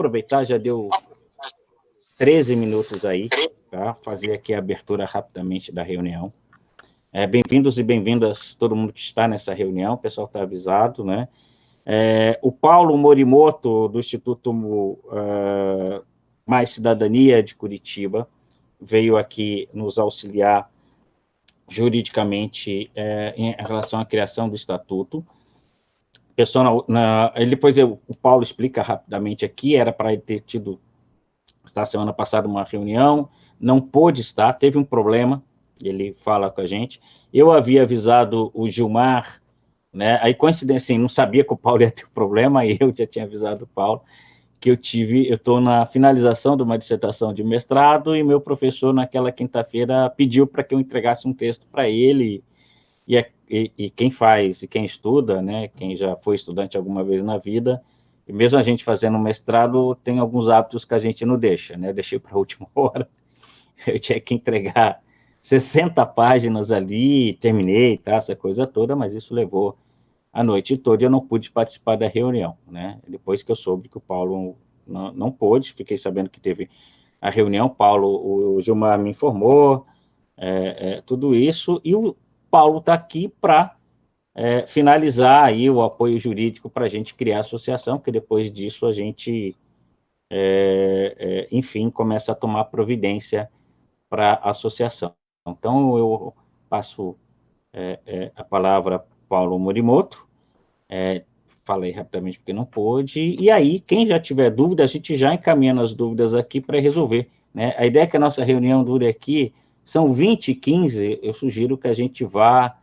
aproveitar, já deu 13 minutos aí, tá? Fazer aqui a abertura rapidamente da reunião. Bem-vindos e bem-vindas todo mundo que está nessa reunião, o pessoal está avisado, né? O Paulo Morimoto, do Instituto Mais Cidadania de Curitiba, veio aqui nos auxiliar juridicamente em relação à criação do estatuto. Depois o Paulo explica rapidamente aqui, era para ele ter tido, semana passada, uma reunião, não pôde estar, teve um problema, ele fala com a gente. Eu havia avisado o Gilmar, né? Aí, coincidência, assim, não sabia que o Paulo ia ter um problema, e eu já tinha avisado o Paulo, que eu estou na finalização de uma dissertação de mestrado, e meu professor, naquela quinta-feira, pediu para que eu entregasse um texto para ele, e quem faz, e quem estuda, né, quem já foi estudante alguma vez na vida, e mesmo a gente fazendo um mestrado, tem alguns hábitos que a gente não deixa, né? Deixei para a última hora, eu tinha que entregar 60 páginas ali, terminei, tá, essa coisa toda, mas isso levou a noite toda e eu não pude participar da reunião, né? Depois que eu soube que o Paulo não pôde, fiquei sabendo que teve a reunião, o Gilmar me informou, tudo isso, e o Paulo está aqui para finalizar aí o apoio jurídico para a gente criar a associação, que depois disso a gente, enfim, começa a tomar providência para a associação. Então, eu passo a palavra para Paulo Morimoto, falei rapidamente porque não pôde, e aí, quem já tiver dúvida, a gente já encaminha as dúvidas aqui para resolver, né? A ideia é que a nossa reunião dure aqui, são 20h15, eu sugiro que a gente vá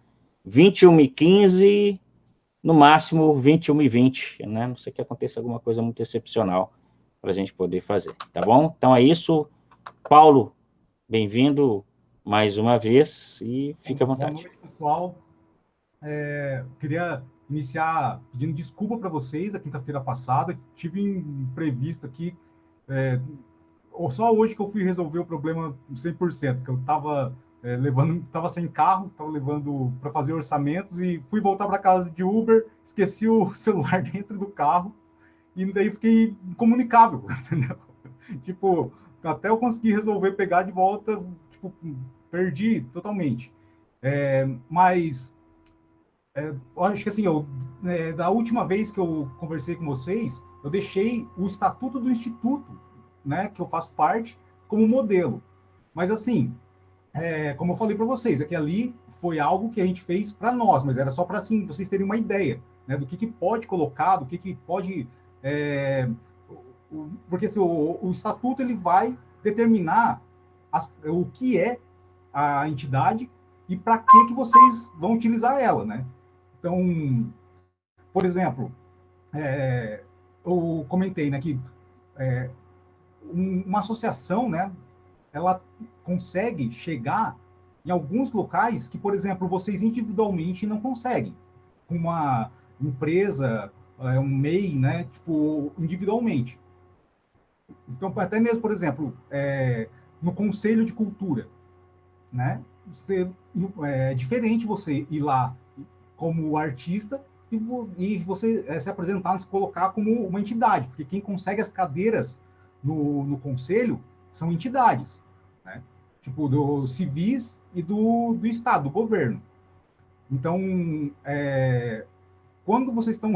21h15, no máximo 21h20, né? Não sei que aconteça alguma coisa muito excepcional para a gente poder fazer, tá bom? Então é isso. Paulo, bem-vindo mais uma vez e fica à vontade. Boa noite, pessoal. Queria iniciar pedindo desculpa para vocês. A quinta-feira passada tive um imprevisto aqui, só hoje que eu fui resolver o problema 100%, que eu estava estava sem carro, estava levando para fazer orçamentos e fui voltar para casa de Uber, esqueci o celular dentro do carro e daí fiquei incomunicável, entendeu? Tipo, até eu conseguir resolver pegar de volta, tipo, perdi totalmente. Mas eu acho que assim, da última vez que eu conversei com vocês, eu deixei o estatuto do instituto, né, que eu faço parte, como modelo. Mas assim, como eu falei para vocês, é que ali foi algo que a gente fez para nós, mas era só para assim vocês terem uma ideia, né, do que pode colocar, do que pode, porque assim, o estatuto ele vai determinar o que é a entidade e para que vocês vão utilizar ela, né? Então, por exemplo, eu comentei, né, que uma associação, né, ela consegue chegar em alguns locais que, por exemplo, vocês individualmente não conseguem. Uma empresa, um MEI, né, tipo, individualmente. Então, até mesmo, por exemplo, no Conselho de Cultura, né, é diferente você ir lá como artista e você se apresentar, se colocar como uma entidade, porque quem consegue as cadeiras no conselho são entidades, né? Tipo, do civis e do Estado, do governo. Então, quando vocês estão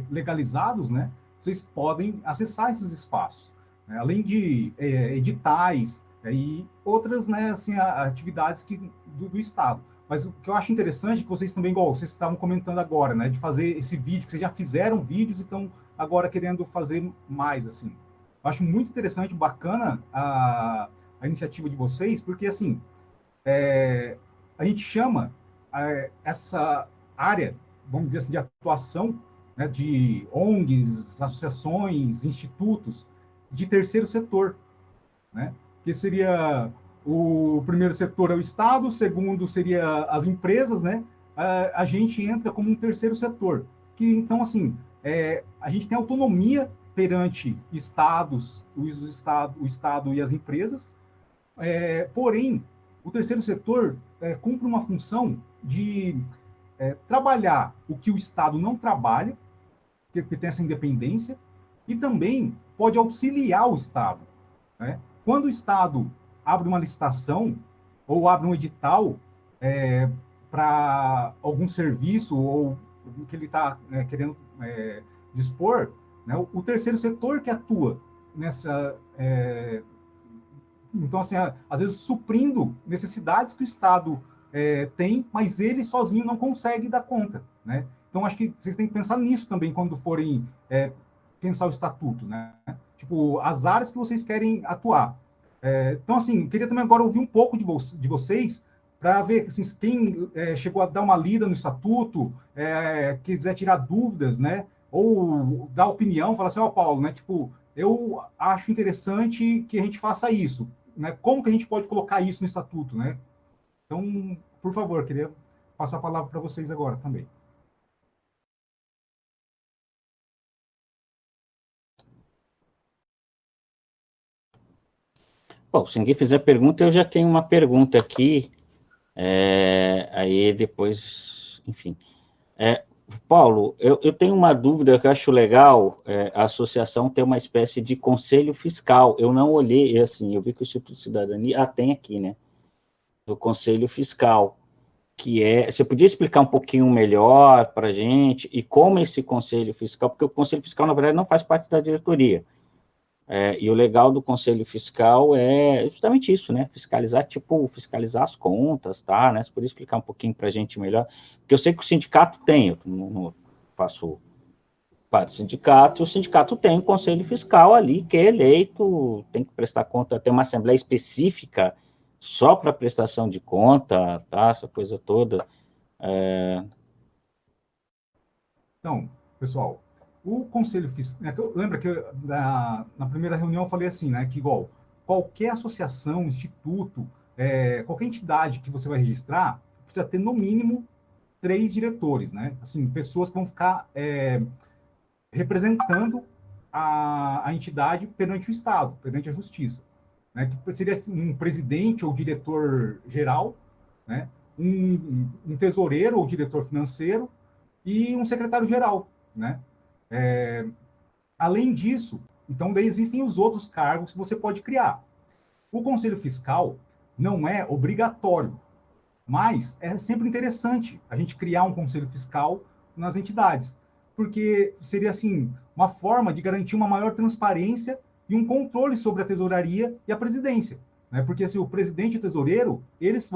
legalizados, né, vocês podem acessar esses espaços, né? Além de editais e outras, né, assim, atividades do Estado. Mas o que eu acho interessante é que vocês também, igual vocês estavam comentando agora, né, de fazer esse vídeo, que vocês já fizeram vídeos e estão agora querendo fazer mais, assim. Eu acho muito interessante, bacana a iniciativa de vocês, porque, assim, a gente chama essa área, vamos dizer assim, de atuação, né, de ONGs, associações, institutos, de terceiro setor, né? Que seria o primeiro setor é o Estado, o segundo seria as empresas, né? A gente entra como um terceiro setor, que então assim a gente tem autonomia perante estados, o Estado e as empresas, porém o terceiro setor cumpre uma função de trabalhar o que o Estado não trabalha, que tem essa independência, e também pode auxiliar o Estado, né? Quando o Estado abre uma licitação ou abre um edital para algum serviço ou que ele está querendo dispor, né, o terceiro setor que atua nessa. Então, assim, às vezes suprindo necessidades que o Estado tem, mas ele sozinho não consegue dar conta, né? Então, acho que vocês têm que pensar nisso também quando forem pensar o estatuto, né? Tipo, as áreas que vocês querem atuar. Então, assim, queria também agora ouvir um pouco de vocês para ver assim, quem chegou a dar uma lida no estatuto, quiser tirar dúvidas, né? Ou dar opinião, falar assim, ó, Paulo, né? Tipo, eu acho interessante que a gente faça isso, né? Como que a gente pode colocar isso no estatuto, né? Então, por favor, queria passar a palavra para vocês agora também. Bom, se ninguém fizer pergunta, eu já tenho uma pergunta aqui, aí depois, enfim. Paulo, eu tenho uma dúvida que eu acho legal, a associação ter uma espécie de conselho fiscal. Eu não olhei, assim, eu vi que o Instituto de Cidadania tem aqui, né? Do conselho fiscal, que você podia explicar um pouquinho melhor para a gente e como esse conselho fiscal, porque o conselho fiscal, na verdade, não faz parte da diretoria. E o legal do conselho fiscal é justamente isso, né? Fiscalizar, tipo, fiscalizar as contas, tá? Né? Você podia explicar um pouquinho para a gente melhor? Porque eu sei que o sindicato tem, eu não faço parte do sindicato, e o sindicato tem um conselho fiscal ali, que é eleito, tem que prestar conta, tem uma assembleia específica só para prestação de conta, tá? Essa coisa toda. Então, pessoal, o Conselho Fiscal. Lembra que na primeira reunião eu falei assim, né? Que igual qualquer associação, instituto, qualquer entidade que você vai registrar, precisa ter no mínimo 3 diretores, né? Assim, pessoas que vão ficar representando a entidade perante o Estado, perante a Justiça. Né? Que seria um presidente ou diretor geral, né? Um tesoureiro ou diretor financeiro e um secretário-geral, né? Além disso, então daí existem os outros cargos que você pode criar. O Conselho Fiscal não é obrigatório, mas é sempre interessante a gente criar um Conselho Fiscal nas entidades, porque seria assim uma forma de garantir uma maior transparência e um controle sobre a tesouraria e a presidência, né? Porque assim, o presidente e o tesoureiro, eles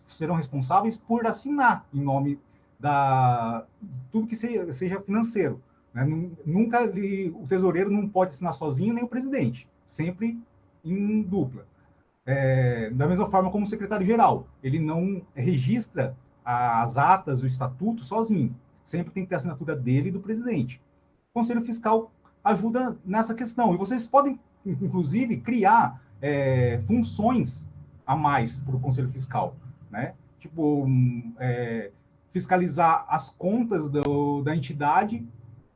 serão responsáveis por assinar em nome da tudo que seja financeiro, né? Nunca o tesoureiro não pode assinar sozinho, nem o presidente, sempre em dupla. Da mesma forma como o secretário-geral, ele não registra as atas, o estatuto sozinho, sempre tem que ter a assinatura dele e do presidente. O Conselho Fiscal ajuda nessa questão, e vocês podem, inclusive, criar funções a mais para o Conselho Fiscal, né? Tipo, fiscalizar as contas da entidade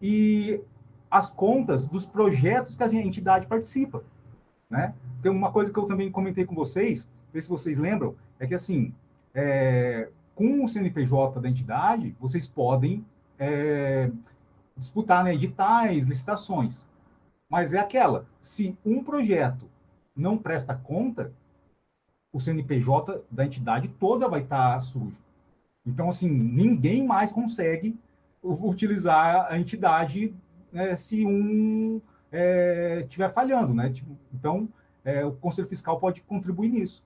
e as contas dos projetos que a entidade participa, né? Tem uma coisa que eu também comentei com vocês, não sei se vocês lembram, é que assim, com o CNPJ da entidade, vocês podem disputar, né, editais, licitações. Mas é aquela, se um projeto não presta conta, o CNPJ da entidade toda vai estar sujo. Então, assim, ninguém mais consegue utilizar a entidade se um estiver falhando, né? Tipo, então, o Conselho Fiscal pode contribuir nisso.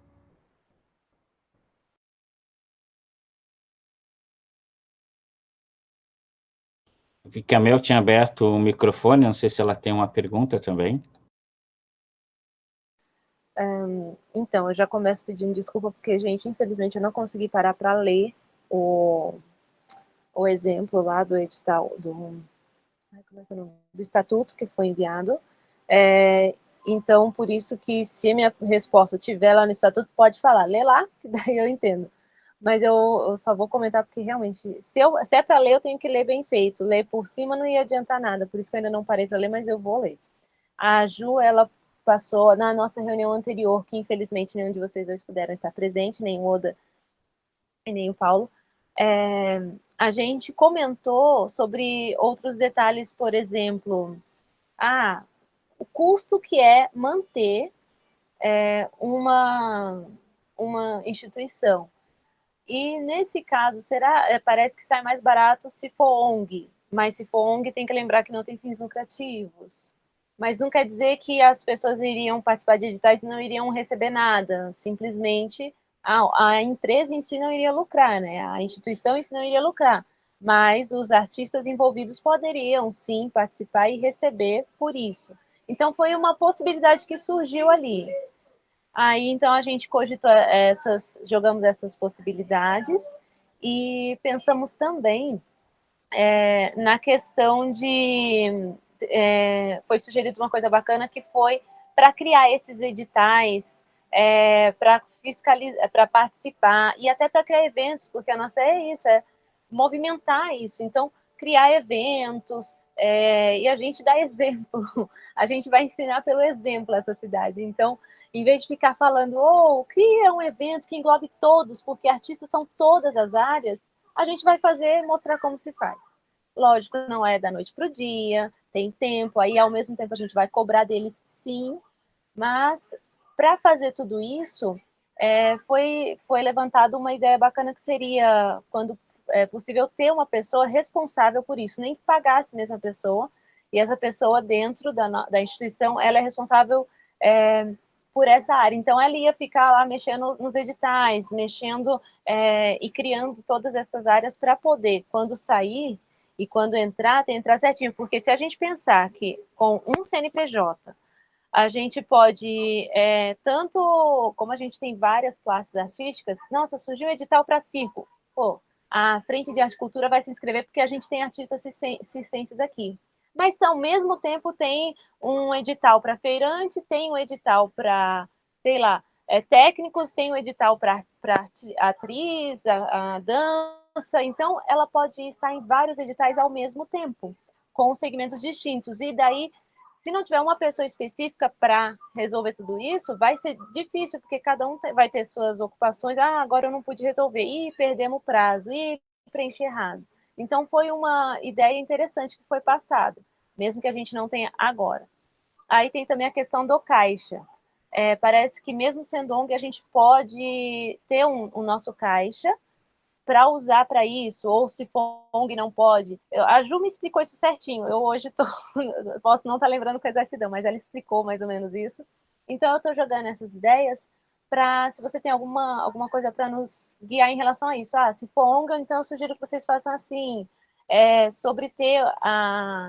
Vi que a Mel tinha aberto o microfone, não sei se ela tem uma pergunta também. Então, eu já começo pedindo desculpa, porque, gente, infelizmente eu não consegui parar para ler o exemplo lá do edital, como é que é o nome? Do estatuto que foi enviado. Então, por isso que se a minha resposta estiver lá no estatuto, pode falar, lê lá, que daí eu entendo. Mas eu só vou comentar porque realmente, se é para ler, eu tenho que ler bem feito. Ler por cima não ia adiantar nada, por isso que eu ainda não parei para ler, mas eu vou ler. A Ju, ela passou na nossa reunião anterior, que infelizmente nenhum de vocês dois puderam estar presente, nem o Oda e nem o Paulo. A gente comentou sobre outros detalhes, por exemplo, o custo que é manter uma instituição. E nesse caso, parece que sai mais barato se for ONG, mas se for ONG tem que lembrar que não tem fins lucrativos. Mas não quer dizer que as pessoas iriam participar de editais e não iriam receber nada, simplesmente a empresa em si não iria lucrar, né? A instituição em si não iria lucrar, mas os artistas envolvidos poderiam sim participar e receber por isso. Então foi uma possibilidade que surgiu ali. Aí, então, a gente cogitou jogamos essas possibilidades e pensamos também na questão foi sugerido uma coisa bacana que foi para criar esses editais, para fiscalizar, para participar e até para criar eventos, porque a nossa é movimentar isso. Então, criar eventos, e a gente dá exemplo, a gente vai ensinar pelo exemplo essa cidade. Então, em vez de ficar falando, cria um evento que englobe todos, porque artistas são todas as áreas, a gente vai mostrar como se faz. Lógico, não é da noite para o dia, tem tempo, aí ao mesmo tempo a gente vai cobrar deles, sim, mas para fazer tudo isso, foi levantada uma ideia bacana que seria, quando é possível, ter uma pessoa responsável por isso, nem que pagasse mesmo a pessoa, e essa pessoa dentro da instituição, ela é responsável por essa área. Então, ela ia ficar lá mexendo nos editais, mexendo e criando todas essas áreas para poder, quando sair e quando entrar, entrar certinho. Porque se a gente pensar que com um CNPJ, a gente pode, tanto como a gente tem várias classes artísticas, nossa, surgiu um edital para circo. Pô, a Frente de Arte e Cultura vai se inscrever porque a gente tem artistas circenses aqui. Mas, ao mesmo tempo, tem um edital para feirante, tem um edital para, sei lá, técnicos, tem um edital para atriz, a dança. Então, ela pode estar em vários editais ao mesmo tempo, com segmentos distintos. E daí, se não tiver uma pessoa específica para resolver tudo isso, vai ser difícil, porque cada um vai ter suas ocupações. Agora eu não pude resolver. Perdemos o prazo. Preenchi errado. Então, foi uma ideia interessante que foi passada, mesmo que a gente não tenha agora. Aí tem também a questão do caixa. Parece que mesmo sendo ONG, a gente pode ter o nosso caixa para usar para isso, ou se for ONG não pode. A Ju me explicou isso certinho. Eu hoje posso não estar lembrando com exatidão, mas ela explicou mais ou menos isso. Então, eu estou jogando essas ideias para, se você tem alguma coisa para nos guiar em relação a isso. Se for ONG, então eu sugiro que vocês façam assim, sobre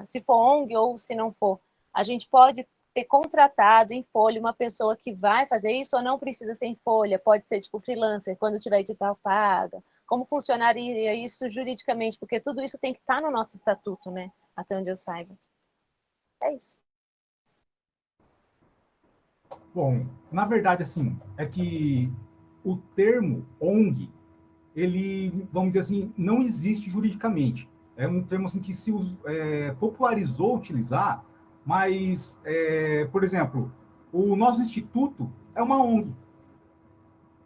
se for ONG ou se não for. A gente pode ter contratado em folha uma pessoa que vai fazer isso, ou não precisa ser em folha, pode ser tipo freelancer, quando tiver edital paga. Como funcionaria isso juridicamente? Porque tudo isso tem que estar no nosso estatuto, né? Até onde eu saiba. É isso. Bom, na verdade, assim, é que o termo ONG, ele, vamos dizer assim, não existe juridicamente. É um termo assim, que se popularizou utilizar, mas, por exemplo, o nosso instituto é uma ONG.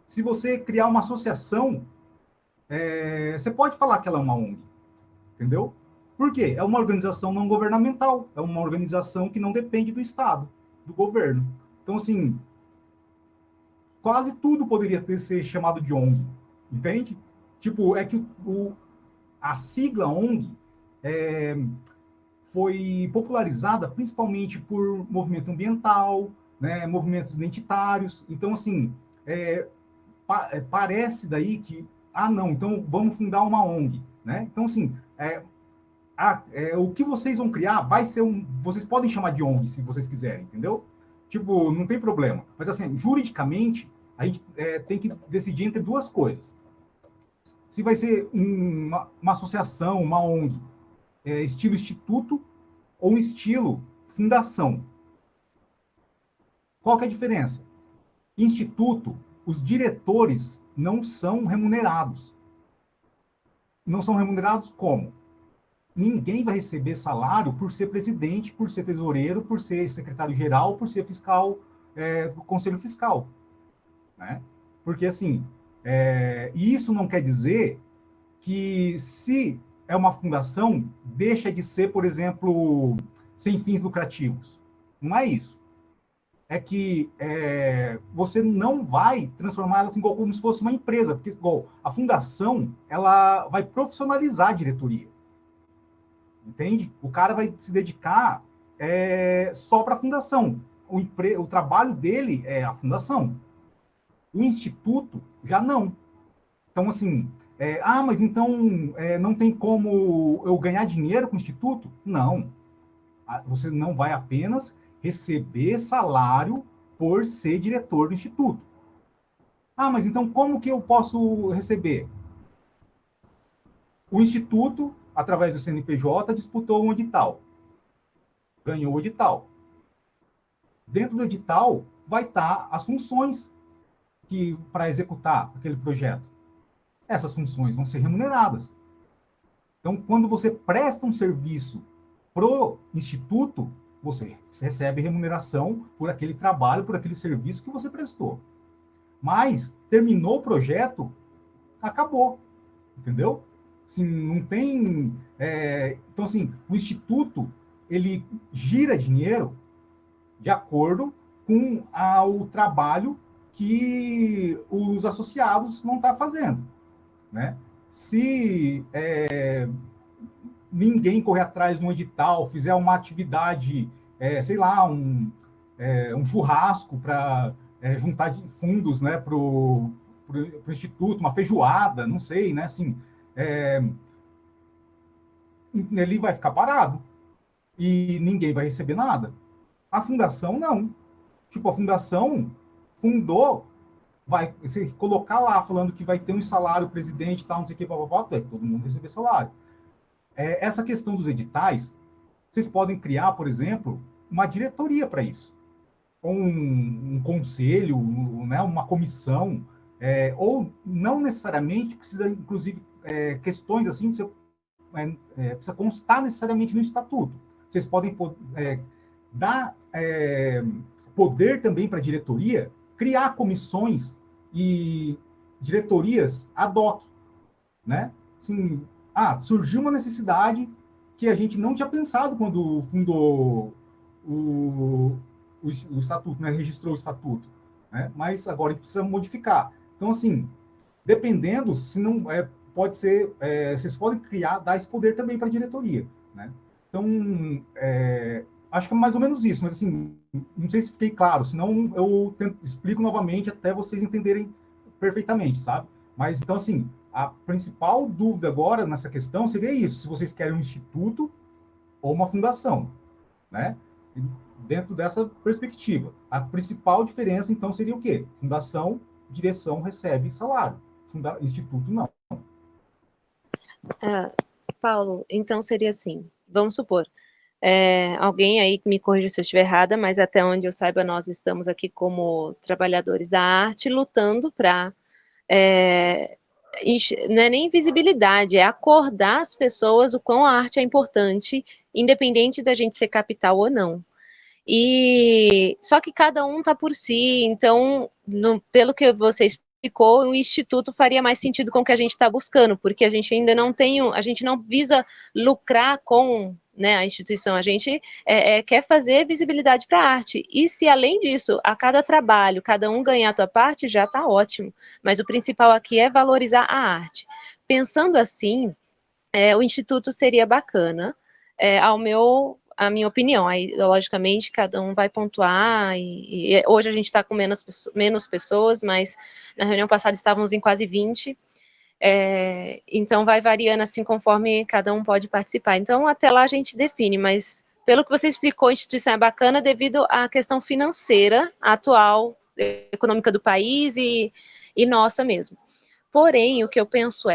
Se você criar uma associação, você pode falar que ela é uma ONG, entendeu? Por quê? É uma organização não governamental, é uma organização que não depende do Estado, do governo. Então, assim, quase tudo poderia ser chamado de ONG, entende? Tipo, é que a sigla ONG foi popularizada principalmente por movimento ambiental, né, movimentos identitários. Então, assim, parece daí que, não, então vamos fundar uma ONG, né? Então, assim, o que vocês vão criar vai ser vocês podem chamar de ONG se vocês quiserem, entendeu? Tipo, não tem problema. Mas, assim, juridicamente, a gente tem que decidir entre duas coisas. Se vai ser uma associação, uma ONG, estilo instituto ou estilo fundação. Qual que é a diferença? Instituto, os diretores não são remunerados. Não são remunerados como? Ninguém vai receber salário por ser presidente, por ser tesoureiro, por ser secretário-geral, por ser fiscal do Conselho Fiscal. Né? Porque, assim, isso não quer dizer que, se é uma fundação, deixa de ser, por exemplo, sem fins lucrativos. Não é isso. É que você não vai transformar ela assim, como se fosse uma empresa, porque igual, a fundação ela vai profissionalizar a diretoria. Entende? O cara vai se dedicar só para a fundação. O trabalho dele é a fundação. O instituto já não. Então, assim, mas então não tem como eu ganhar dinheiro com o instituto? Não. Você não vai apenas receber salário por ser diretor do instituto. Mas então como que eu posso receber? O instituto, através do CNPJ, disputou um edital. Ganhou o edital. Dentro do edital vai estar as funções para executar aquele projeto. Essas funções vão ser remuneradas. Então, quando você presta um serviço pro instituto, você recebe remuneração por aquele trabalho, por aquele serviço que você prestou. Mas terminou o projeto, acabou, entendeu? Assim, não tem... então, assim, o instituto, ele gira dinheiro de acordo com o trabalho que os associados vão estar fazendo, né? Se ninguém correr atrás de um edital, fizer uma atividade, sei lá, um churrasco para juntar fundos, né, para o instituto, uma feijoada, não sei, né, assim, ele vai ficar parado e ninguém vai receber nada. A fundação, não. Tipo, a fundação fundou, vai se colocar lá falando que vai ter um salário, presidente, tal, não sei o que, todo mundo receber salário. Essa questão dos editais, vocês podem criar, por exemplo, uma diretoria para isso. Ou um conselho, né, uma comissão, ou não necessariamente precisa, inclusive, questões assim, precisa constar necessariamente no estatuto. Vocês podem dar poder também para a diretoria, criar comissões e diretorias ad hoc, né? Assim, surgiu uma necessidade que a gente não tinha pensado quando fundou o estatuto, né? Registrou o estatuto, né? Mas agora a gente precisa modificar. Então, assim, dependendo, se não pode ser, vocês podem dar esse poder também para a diretoria, né? Então, acho que é mais ou menos isso, mas assim, não sei se fiquei claro, senão eu explico novamente até vocês entenderem perfeitamente, sabe? Mas, então, assim, a principal dúvida agora nessa questão seria isso, se vocês querem um instituto ou uma fundação, né? Dentro dessa perspectiva. A principal diferença, então, seria o quê? Fundação, direção recebe salário. Instituto, não. Paulo, então seria assim, vamos supor, alguém aí me corrija se eu estiver errada, mas até onde eu saiba, nós estamos aqui como trabalhadores da arte, lutando para não é nem visibilidade, é acordar as pessoas o quão a arte é importante, independente da gente ser capital ou não. E só que cada um tá por si, então, pelo que você explicou, o instituto faria mais sentido com o que a gente está buscando, porque a gente ainda não tem, a gente não visa lucrar com, né, a instituição, a gente quer fazer visibilidade para a arte. E se além disso, a cada trabalho, cada um ganhar a tua parte, já está ótimo. Mas o principal aqui é valorizar a arte. Pensando assim, o instituto seria bacana, a minha opinião. Aí, logicamente, cada um vai pontuar, e hoje a gente está com menos pessoas, mas na reunião passada estávamos em quase 20, então vai variando assim conforme cada um pode participar. Então, até lá a gente define, mas pelo que você explicou, a instituição é bacana devido à questão financeira atual, econômica do país e nossa mesmo. Porém, o que eu penso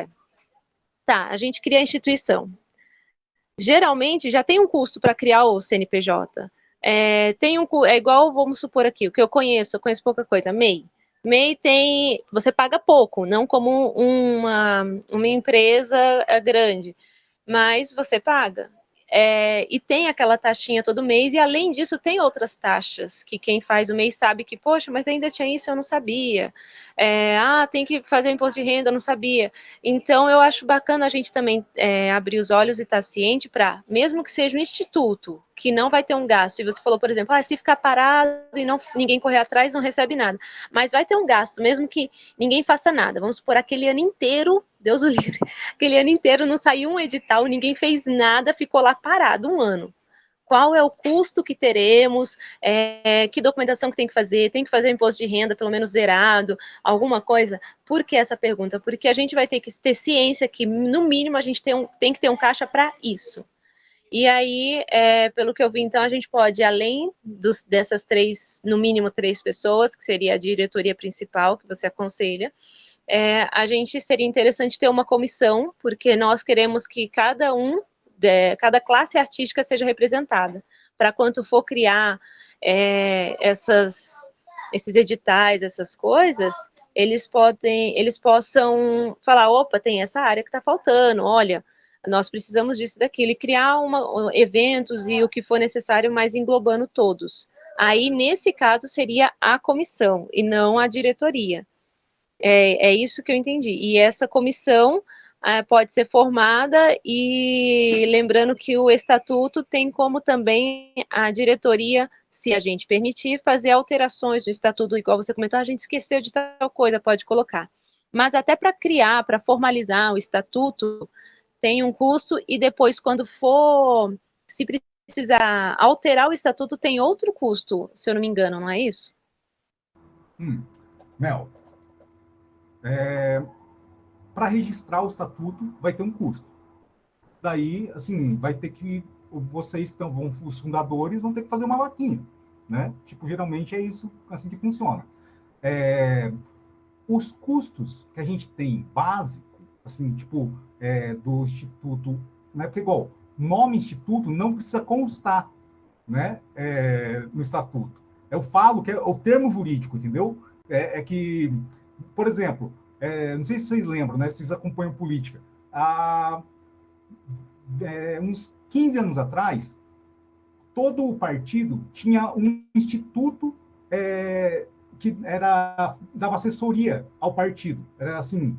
a gente cria a instituição. Geralmente já tem um custo para criar o CNPJ. É igual, vamos supor aqui, o que eu conheço pouca coisa, MEI. MEI você paga pouco, não como uma empresa grande, mas você paga. E tem aquela taxinha todo mês, e além disso tem outras taxas, que quem faz o mês sabe que, poxa, mas ainda tinha isso, eu não sabia. Tem que fazer o imposto de renda, eu não sabia. Então, eu acho bacana a gente também abrir os olhos e estar ciente para, mesmo que seja um instituto, que não vai ter um gasto, e você falou, por exemplo, se ficar parado e ninguém correr atrás, não recebe nada, mas vai ter um gasto, mesmo que ninguém faça nada, vamos supor, aquele ano inteiro, Deus o livre, aquele ano inteiro não saiu um edital, ninguém fez nada, ficou lá parado um ano. Qual é o custo que teremos, que documentação que tem que fazer imposto de renda, pelo menos zerado, alguma coisa? Por que essa pergunta? Porque a gente vai ter que ter ciência que, no mínimo, a gente tem que ter um caixa para isso. E aí, pelo que eu vi, então, a gente pode, além dessas três, no mínimo 3 pessoas, que seria a diretoria principal, que você aconselha, a gente seria interessante ter uma comissão, porque nós queremos que cada classe artística seja representada, para quando for criar esses editais, essas coisas, eles possam falar, opa, tem essa área que está faltando, olha, nós precisamos disso, daquilo, e criar eventos e o que for necessário, mas englobando todos. Aí, nesse caso, seria a comissão, e não a diretoria. É isso que eu entendi. E essa comissão pode ser formada, e lembrando que o estatuto tem como também a diretoria, se a gente permitir, fazer alterações no estatuto, igual você comentou, a gente esqueceu de tal coisa, pode colocar. Mas até para criar, para formalizar o estatuto, tem um custo, e depois, quando for, se precisar alterar o estatuto, tem outro custo, se eu não me engano, não é isso? Mel, para registrar o estatuto vai ter um custo. Daí, assim, vai ter que, vocês que vão, os fundadores, vão ter que fazer uma vaquinha, né? Tipo, geralmente é isso, assim que funciona. Os custos que a gente tem básico, assim, tipo, do instituto, né? Porque, igual, nome instituto não precisa constar, né? No estatuto. Eu falo que é o termo jurídico, entendeu? Que, por exemplo, não sei se vocês lembram, né? Vocês acompanham política. Uns 15 anos atrás, todo o partido tinha um instituto que dava assessoria ao partido. Era assim,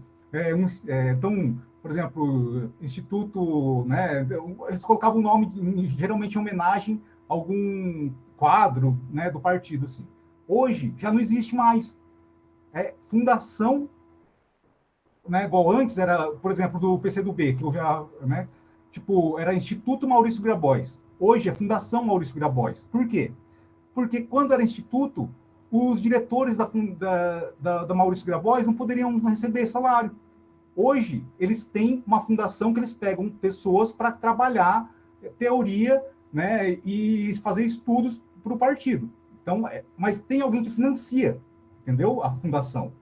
então, por exemplo, instituto, né, eles colocavam o nome, geralmente em homenagem a algum quadro, né, do partido. Assim. Hoje já não existe mais. Fundação, né, igual antes era, por exemplo, do PCdoB, que eu já, né, tipo, era Instituto Maurício Grabois. Hoje é Fundação Maurício Grabois. Por quê? Porque quando era instituto, os diretores da Maurício Grabois não poderiam receber salário. Hoje, eles têm uma fundação que eles pegam pessoas para trabalhar teoria, né, e fazer estudos para o partido. Então, mas tem alguém que financia, entendeu? A fundação.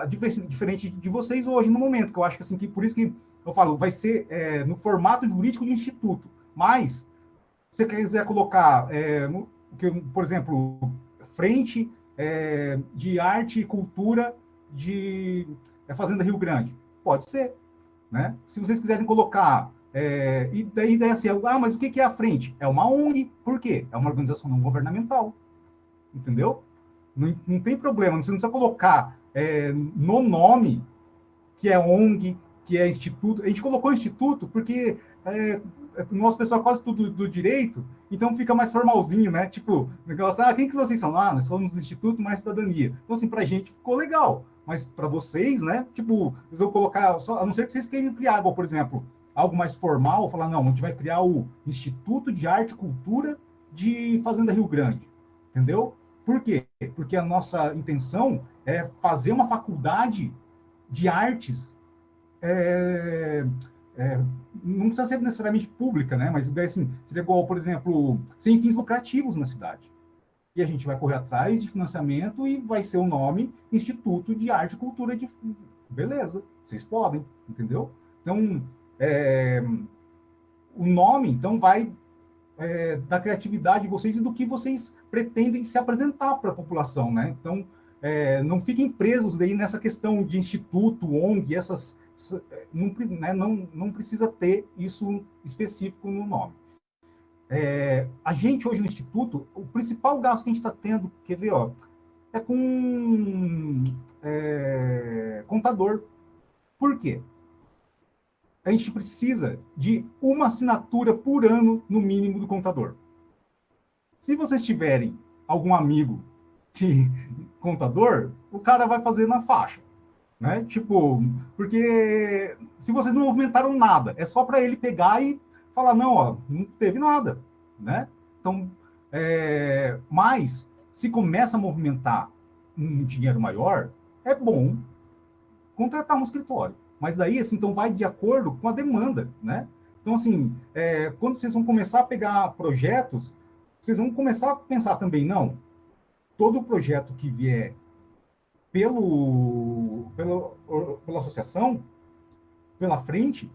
Diferente de vocês hoje, no momento, que eu acho que, assim, que por isso que eu falo, vai ser no formato jurídico de instituto. Mas, se você quiser colocar, por exemplo, frente de arte e cultura de Fazenda Rio Grande, pode ser, né? Se vocês quiserem colocar, e daí assim, mas o que é a frente? É uma ONG, por quê? É uma organização não governamental, entendeu? Não tem problema, você não precisa colocar no nome que é ONG, que é instituto. A gente colocou instituto porque o nosso pessoal é quase tudo do direito, então fica mais formalzinho, né? Tipo, negócio, quem que vocês são? Nós somos do Instituto Mais Cidadania. Então, assim, pra gente ficou legal, mas para vocês, né? Tipo, eles vão colocar, a não ser que vocês queiram criar, igual, por exemplo, algo mais formal, falar, não, a gente vai criar o Instituto de Arte e Cultura de Fazenda Rio Grande, entendeu? Por quê? Porque a nossa intenção é fazer uma faculdade de artes, não precisa ser necessariamente pública, né? Mas assim, seria igual, por exemplo, sem fins lucrativos na cidade. E a gente vai correr atrás de financiamento e vai ser o nome Instituto de Arte e Cultura de... Beleza, vocês podem, entendeu? Então, o nome, então, vai da criatividade de vocês e do que vocês pretendem se apresentar para a população, né? Então, não fiquem presos daí nessa questão de instituto, ONG, não precisa ter isso específico no nome. A gente hoje no Instituto, o principal gasto que a gente está tendo, quer ver, é com contador. Por quê? a gente precisa de uma assinatura por ano, no mínimo, do contador. Se vocês tiverem algum amigo que contador, o cara vai fazer na faixa, né? Tipo, porque se vocês não movimentaram nada, é só para ele pegar e falar, não, ó, não teve nada, né? Então, mas se começa a movimentar um dinheiro maior, é bom contratar um escritório. Mas daí, assim, então vai de acordo com a demanda, né? Então, assim, quando vocês vão começar a pegar projetos, vocês vão começar a pensar também, não, todo projeto que vier pela associação, pela frente,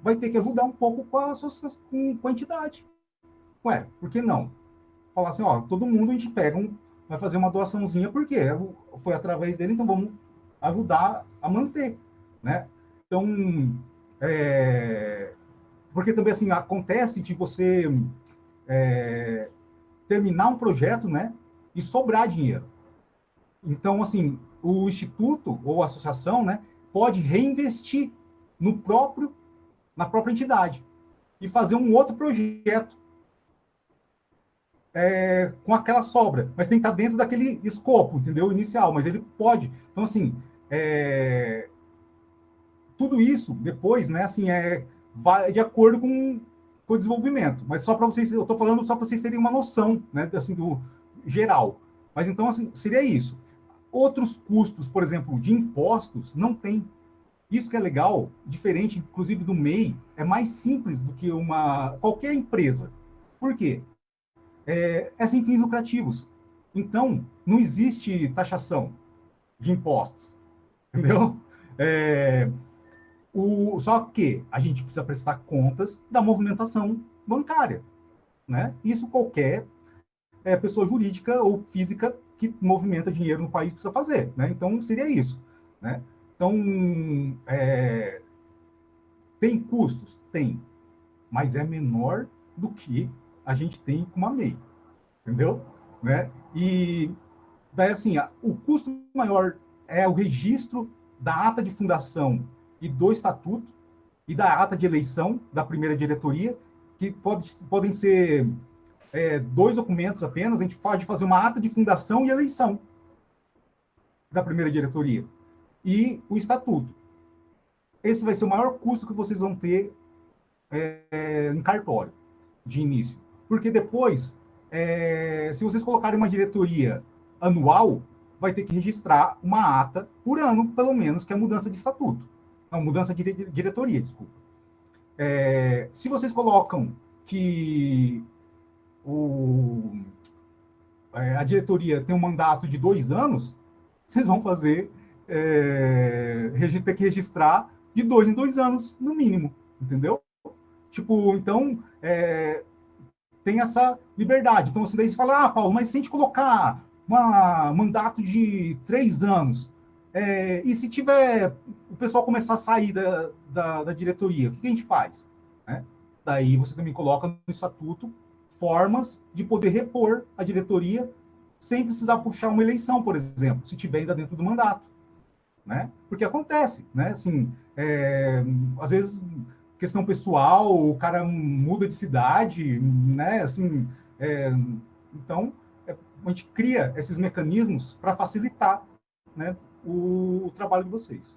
vai ter que ajudar um pouco com com a entidade. Ué, por que não? Falar assim, ó, todo mundo a gente vai fazer uma doaçãozinha, porque foi através dele, então vamos ajudar a manter, né? Então, porque também, assim, acontece de você terminar um projeto, né, e sobrar dinheiro. Então, assim, o instituto ou a associação, né, pode reinvestir na própria entidade e fazer um outro projeto com aquela sobra, mas tem que estar dentro daquele escopo, entendeu? Inicial, mas ele pode. Então, assim, tudo isso depois, né, assim, vai de acordo com o desenvolvimento. Mas só para vocês, eu estou falando só para vocês terem uma noção, né, assim, do geral. Mas então, assim, seria isso. Outros custos, por exemplo, de impostos, não tem. Isso que é legal, diferente, inclusive, do MEI, é mais simples do que qualquer empresa. Por quê? É sem fins lucrativos. Então, não existe taxação de impostos, entendeu? Só que a gente precisa prestar contas da movimentação bancária, né? Isso qualquer pessoa jurídica ou física que movimenta dinheiro no país precisa fazer, né? Então, seria isso, né? Então, tem custos? Tem, mas é menor do que a gente tem com uma MEI, entendeu? Né? E daí, assim, o custo maior é o registro da ata de fundação e do estatuto e da ata de eleição da primeira diretoria, que podem ser 2 documentos apenas. A gente pode fazer uma ata de fundação e eleição da primeira diretoria e o estatuto. Esse vai ser o maior custo que vocês vão ter em cartório, de início. Porque depois, se vocês colocarem uma diretoria anual, vai ter que registrar uma ata por ano, pelo menos, que é a mudança de estatuto. Não, mudança de diretoria, desculpa. Se vocês colocam que a diretoria tem um mandato de 2 anos, vocês vão ter que registrar de 2 em 2 anos, no mínimo, entendeu? Tipo, então, tem essa liberdade. Então, daí você fala, Paulo, mas se a gente colocar um mandato de 3 anos, e se tiver o pessoal começar a sair da diretoria, o que a gente faz? Né? Daí você também coloca no estatuto formas de poder repor a diretoria sem precisar puxar uma eleição, por exemplo, se tiver ainda dentro do mandato. Né? Porque acontece, né? Assim, às vezes questão pessoal, o cara muda de cidade, né? Assim, então a gente cria esses mecanismos para facilitar, né, o trabalho de vocês.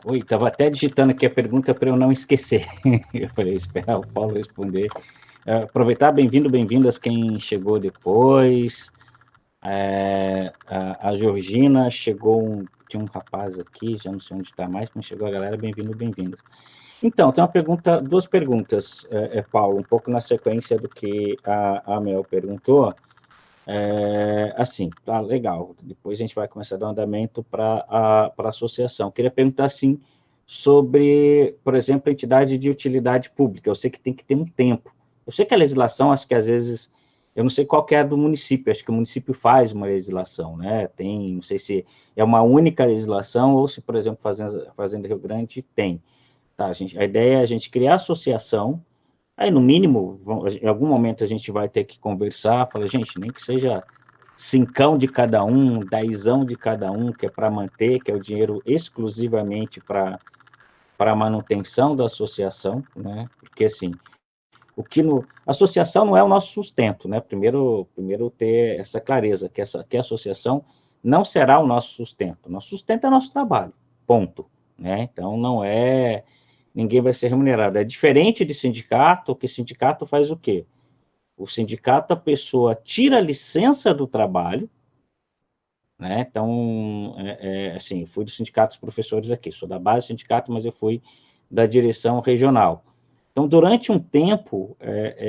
Oi, estava até digitando aqui a pergunta para eu não esquecer. Eu falei, esperar o Paulo responder. Aproveitar, bem-vindas quem chegou depois. A Georgina chegou, tinha um rapaz aqui, já não sei onde está mais, mas chegou a galera, bem-vindas. Então, tem duas perguntas, Paulo, um pouco na sequência do que a Mel perguntou. Assim, tá legal. Depois a gente vai começar a dar um andamento para a associação. Queria perguntar, assim, sobre, por exemplo, a entidade de utilidade pública. Eu sei que tem que ter um tempo. Eu sei que a legislação, acho que às vezes, eu não sei qual que é a do município, acho que o município faz uma legislação, né? Tem, não sei se é uma única legislação ou se, por exemplo, Fazenda Rio Grande tem. Tá, a ideia é a gente criar associação. Aí, no mínimo, em algum momento a gente vai ter que conversar, falar, gente, nem que seja cincão de cada um, dezão de cada um, que é para manter, que é o dinheiro exclusivamente para a manutenção da associação, né? Porque, assim, a associação não é o nosso sustento, né? Primeiro ter essa clareza, que a associação não será o nosso sustento. Nosso sustento é nosso trabalho, ponto. Né? Então, ninguém vai ser remunerado. É diferente de sindicato, que sindicato faz o quê? O sindicato, a pessoa tira a licença do trabalho, né? Então, assim, eu fui do sindicato dos professores aqui, sou da base do sindicato, mas eu fui da direção regional. Então, durante um tempo,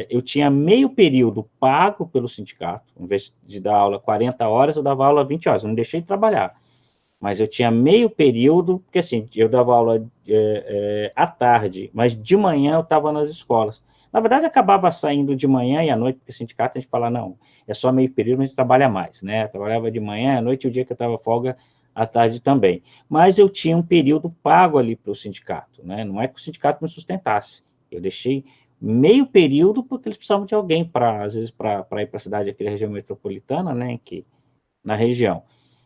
eu tinha meio período pago pelo sindicato, em vez de dar aula 40 horas, eu dava aula 20 horas, eu não deixei de trabalhar, mas eu tinha meio período, porque assim, eu dava aula à tarde, mas de manhã eu estava nas escolas. Na verdade, acabava saindo de manhã e à noite, porque o sindicato a gente fala, não, é só meio período, mas a gente trabalha mais, né? Eu trabalhava de manhã, à noite, e o dia que eu estava folga, à tarde também. Mas eu tinha um período pago ali para o sindicato, né? Não é que o sindicato me sustentasse. Eu deixei meio período porque eles precisavam de alguém às vezes, para ir para a cidade, aqui da região metropolitana, né? Que, na região.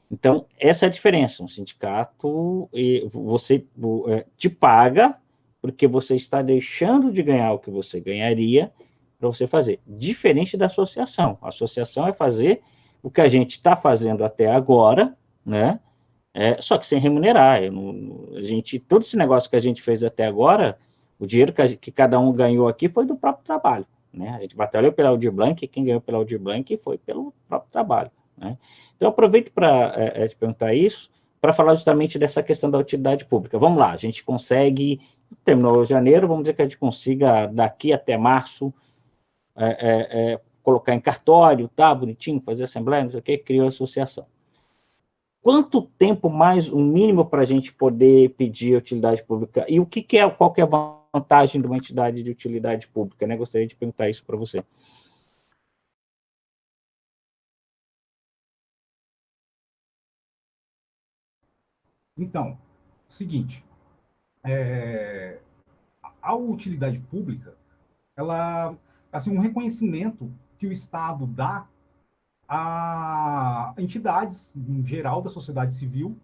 Então, essa é a diferença. Um sindicato, você te paga porque você está deixando de ganhar o que você ganharia para você fazer. Diferente da associação. A associação é fazer o que a gente está fazendo até agora, né? Só que sem remunerar. Todo esse negócio que a gente fez até agora, o dinheiro que cada um ganhou aqui foi do próprio trabalho. Né? A gente batalhou pela Aldir Blanc, e quem ganhou pela Aldir Blanc foi pelo próprio trabalho. Né? Então, eu aproveito para te perguntar isso, para falar justamente dessa questão da utilidade pública. Vamos lá, a gente consegue, terminou janeiro, vamos dizer que a gente consiga, daqui até março, colocar em cartório, tá, bonitinho, fazer assembleia, não sei o quê, criou a associação. Quanto tempo mais, o mínimo, para a gente poder pedir utilidade pública? E qual que é a vantagem de uma entidade de utilidade pública? Né? Gostaria de perguntar isso para você. Então, seguinte, a utilidade pública, ela, assim, um reconhecimento que o Estado dá a entidades, em geral, da sociedade civil,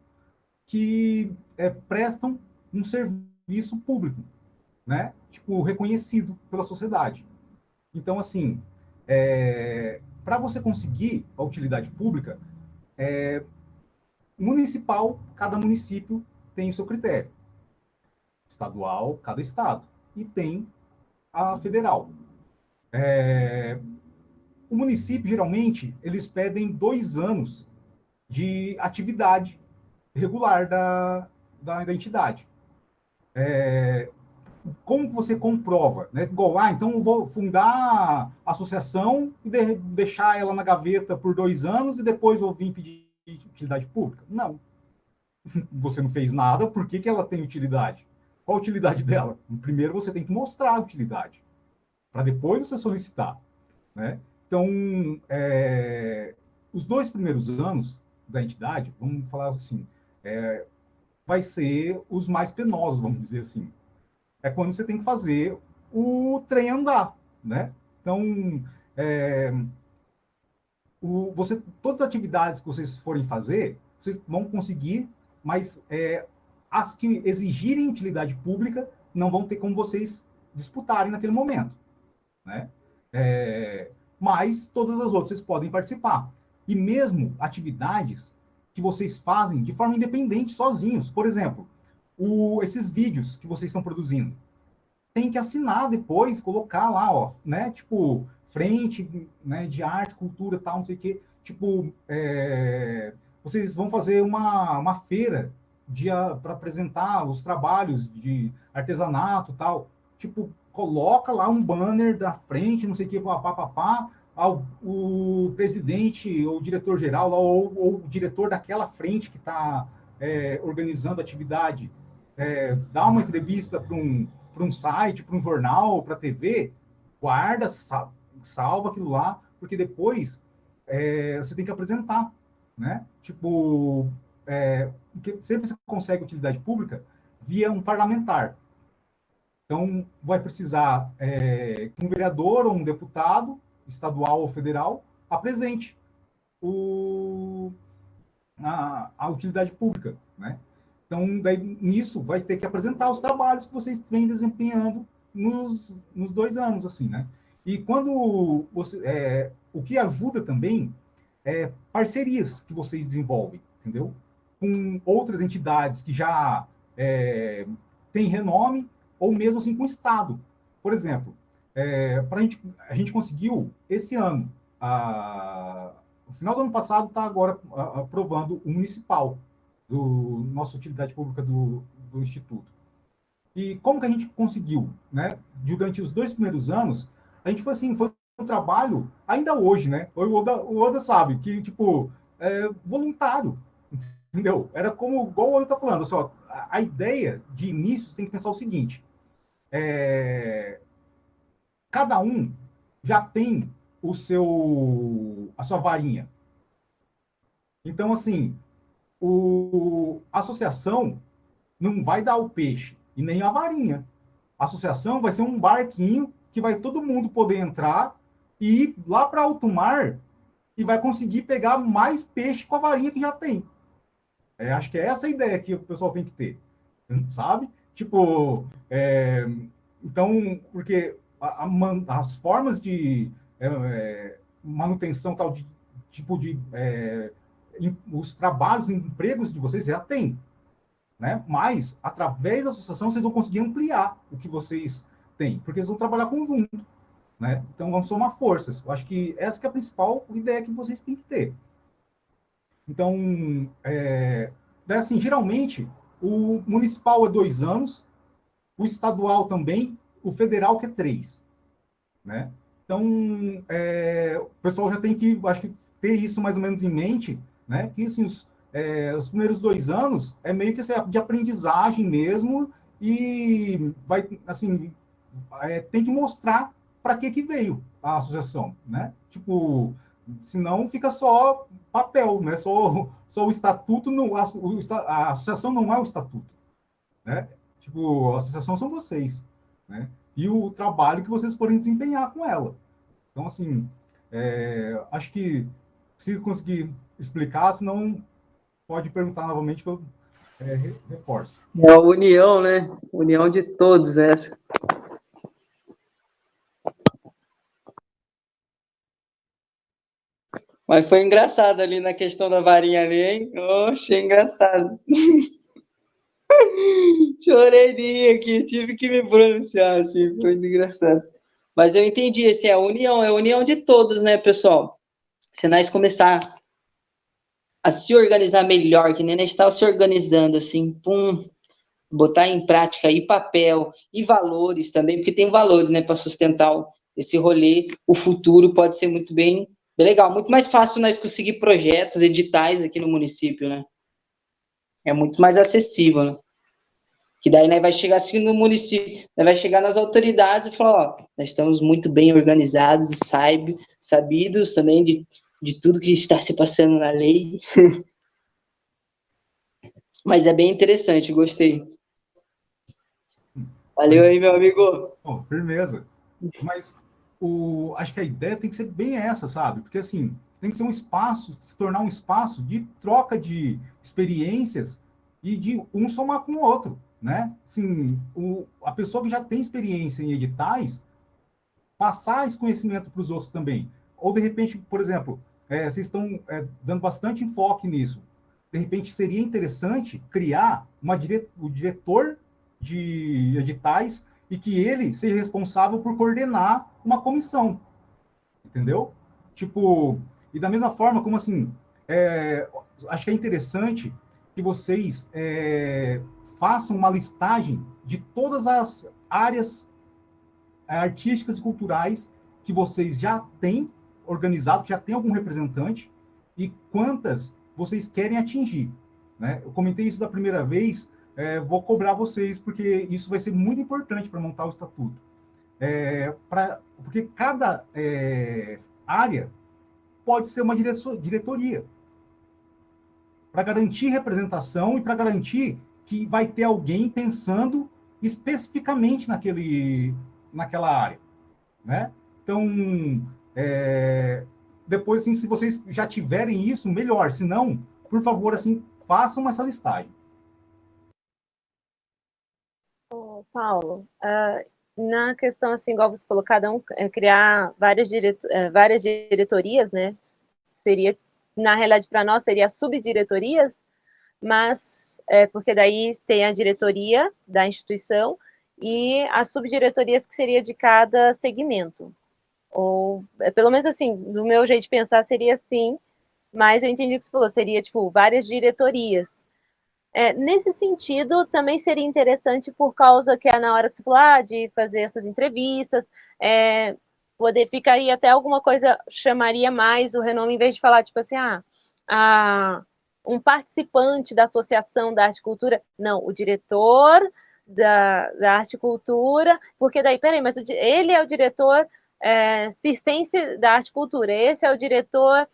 que prestam um serviço público, né? Tipo, reconhecido pela sociedade. Então, assim, para você conseguir a utilidade pública, municipal, cada município tem o seu critério. Estadual, cada estado. E tem a federal. O município, geralmente, eles pedem 2 anos de atividade regular da entidade. Como você comprova? Né? Igual, então eu vou fundar a associação e deixar ela na gaveta por 2 anos e depois eu vim pedir utilidade pública? Não. Você não fez nada, por que ela tem utilidade? Qual a utilidade dela? Primeiro você tem que mostrar a utilidade, para depois você solicitar. Né? Então, os 2 primeiros anos da entidade, vamos falar assim, vai ser os mais penosos, vamos dizer assim. É quando você tem que fazer o trem andar, né? Então, todas as atividades que vocês forem fazer, vocês vão conseguir, mas as que exigirem utilidade pública não vão ter como vocês disputarem naquele momento, né? Mas todas as outras vocês podem participar. E mesmo atividades que vocês fazem de forma independente, sozinhos. Por exemplo, esses vídeos que vocês estão produzindo. Tem que assinar depois, colocar lá, ó, né? Tipo, frente, né, de arte, cultura, tal, não sei o quê. Tipo, vocês vão fazer uma feira para apresentar os trabalhos de artesanato, tal. Tipo, coloca lá um banner da frente, não sei o quê, papapá, o presidente ou o diretor-geral, ou o diretor daquela frente que está organizando a atividade, dá uma entrevista para um site, para um jornal, para a TV, guarda, salva aquilo lá, porque depois você tem que apresentar, né? Tipo, sempre você consegue utilidade pública via um parlamentar. Então, vai precisar que um vereador ou um deputado, estadual ou federal, apresente. a utilidade pública, né? Então, daí, nisso, vai ter que apresentar os trabalhos que vocês vêm desempenhando nos 2 anos, assim, né? E quando o que ajuda também é parcerias que vocês desenvolvem, entendeu? Com outras entidades que já têm renome, ou mesmo assim com o Estado. Por exemplo, a gente conseguiu, esse ano, no final do ano passado, está agora aprovando o municipal, do nossa utilidade pública do Instituto. E como que a gente conseguiu, né? Durante os 2 primeiros anos, a gente foi assim, foi um trabalho, ainda hoje, né? O Oda sabe, que, tipo, voluntário, entendeu? Era como, igual o Oda tá falando, só, a ideia de início, você tem que pensar o seguinte, cada um já tem a sua varinha. Então, assim, a associação não vai dar o peixe e nem a varinha. A associação vai ser um barquinho que vai todo mundo poder entrar e ir lá para alto mar e vai conseguir pegar mais peixe com a varinha que já tem. Acho que é essa a ideia que o pessoal tem que ter, sabe? Tipo, então, porque as formas de manutenção tal de tipo de os trabalhos, empregos de vocês já tem, né? Mas através da associação vocês vão conseguir ampliar o que vocês têm, porque eles vão trabalhar conjunto, né? Então vão somar forças. Eu acho que essa que é a principal ideia que vocês têm que ter. Então, assim, geralmente o municipal é 2 anos, o estadual também, o federal que é 3, né? Então, o pessoal já tem que, acho que, ter isso mais ou menos em mente, né? Que assim, os primeiros 2 anos é meio que de aprendizagem mesmo e vai, assim, tem que mostrar para que veio a associação, né? Tipo, senão fica só papel, né? Só o estatuto, não, a associação não é o estatuto, né? Tipo, a associação são vocês, né? E o trabalho que vocês forem desempenhar com ela. Então, assim, acho que se conseguir explicar, senão pode perguntar novamente que eu reforço. É a união, né? União de todos essa. Mas foi engraçado ali na questão da varinha ali, hein? Achei engraçado. Chorei de rir aqui, tive que me pronunciar, assim, foi engraçado. Mas eu entendi, assim, é a união de todos, né, pessoal? Se nós começar a se organizar melhor, que nem nós estamos se organizando, assim, pum, botar em prática aí papel e valores também, porque tem valores, né, para sustentar esse rolê, o futuro pode ser muito bem legal, muito mais fácil nós conseguir projetos, editais aqui no município, né? É muito mais acessível, né? Que daí nós vai chegar assim no município, nós vai chegar nas autoridades e falar, ó, nós estamos muito bem organizados, sabidos também de tudo que está se passando na lei. Mas é bem interessante, gostei. Valeu aí, meu amigo. Oh, firmeza. Mas acho que a ideia tem que ser bem essa, sabe? Porque, assim, tem que ser um espaço, se tornar um espaço de troca de experiências e de um somar com o outro, né? Assim, a pessoa que já tem experiência em editais, passar esse conhecimento para os outros também. Ou, de repente, por exemplo, vocês estão dando bastante enfoque nisso. De repente, seria interessante criar o diretor de editais e que ele seja responsável por coordenar uma comissão, entendeu? Tipo, e da mesma forma, como assim, acho que é interessante que vocês façam uma listagem de todas as áreas artísticas e culturais que vocês já têm organizado, que já tem algum representante, e quantas vocês querem atingir, né? Eu comentei isso da primeira vez, vou cobrar vocês, porque isso vai ser muito importante para montar o estatuto. Porque cada área pode ser uma diretoria, para garantir representação e para garantir que vai ter alguém pensando especificamente naquela área, né? Então, depois, assim, se vocês já tiverem isso, melhor. Se não, por favor, assim, façam essa listagem. Paulo, na questão, assim, igual você falou, cada um criar várias diretorias, né? Seria, na realidade, para nós, seria subdiretorias, mas porque daí tem a diretoria da instituição e as subdiretorias que seria de cada segmento. Ou, pelo menos assim, do meu jeito de pensar, seria assim, mas eu entendi o que você falou, seria, tipo, várias diretorias. Nesse sentido, também seria interessante por causa que na hora que você falou de fazer essas entrevistas, ficaria até alguma coisa, chamaria mais o renome, em vez de falar, tipo assim, um participante da Associação da Arte e Cultura. Não, o diretor da Arte e Cultura, porque daí, peraí, mas ele é o diretor circense da Arte e Cultura, esse é o diretor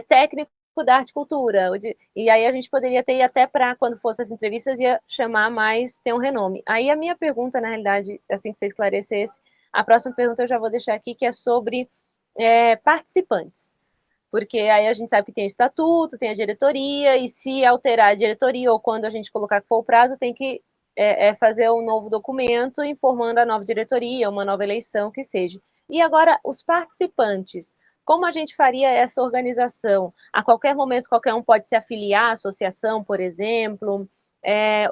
técnico da arte e cultura, e aí a gente poderia ter, até para quando fosse as entrevistas, ia chamar mais, ter um renome. Aí a minha pergunta, na realidade, assim que você esclarecesse, a próxima pergunta eu já vou deixar aqui, que é sobre participantes, porque aí a gente sabe que tem o estatuto, tem a diretoria, e se alterar a diretoria, ou quando a gente colocar que for o prazo, tem que fazer um novo documento informando a nova diretoria, uma nova eleição, que seja. E agora, os participantes, como a gente faria essa organização? A qualquer momento, qualquer um pode se afiliar à associação, por exemplo.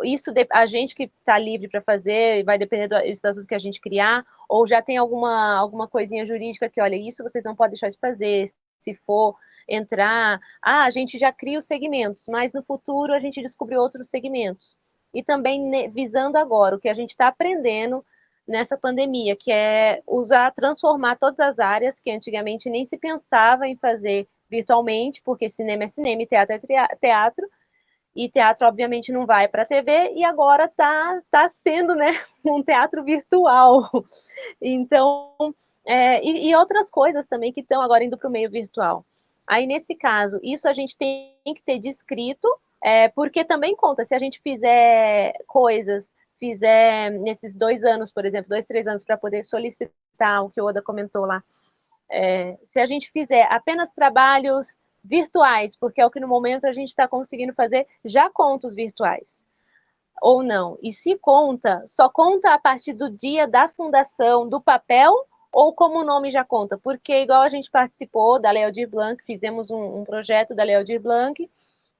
Isso a gente que está livre para fazer, vai depender do estatuto que a gente criar, ou já tem alguma coisinha jurídica que, olha, isso vocês não podem deixar de fazer, se for entrar. A gente já cria os segmentos, mas no futuro a gente descobre outros segmentos. E também visando agora o que a gente está aprendendo nessa pandemia, que é transformar todas as áreas que antigamente nem se pensava em fazer virtualmente, porque cinema é cinema e teatro é teatro, e teatro obviamente não vai para a TV, e agora tá sendo, né, um teatro virtual. Então, e outras coisas também que estão agora indo para o meio virtual. Aí, nesse caso, isso a gente tem que ter descrito, porque também conta, se a gente fizer nesses 2 anos, por exemplo, 2, 3 anos, para poder solicitar o que o Oda comentou lá, se a gente fizer apenas trabalhos virtuais, porque é o que no momento a gente está conseguindo fazer, já conta os virtuais, ou não. E se conta, só conta a partir do dia da fundação, do papel, ou como o nome já conta? Porque igual a gente participou da Lei Aldir Blanc, fizemos um projeto da Lei Aldir Blanc,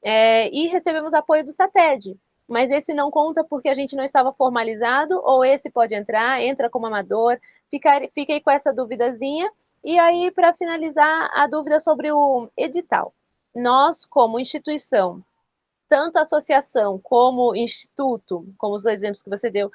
e recebemos apoio do SATED. Mas esse não conta porque a gente não estava formalizado, ou esse pode entrar, entra como amador. Fiquei com essa duvidazinha. E aí, para finalizar, a dúvida sobre o edital. Nós, como instituição, tanto a associação como instituto, como os 2 exemplos que você deu,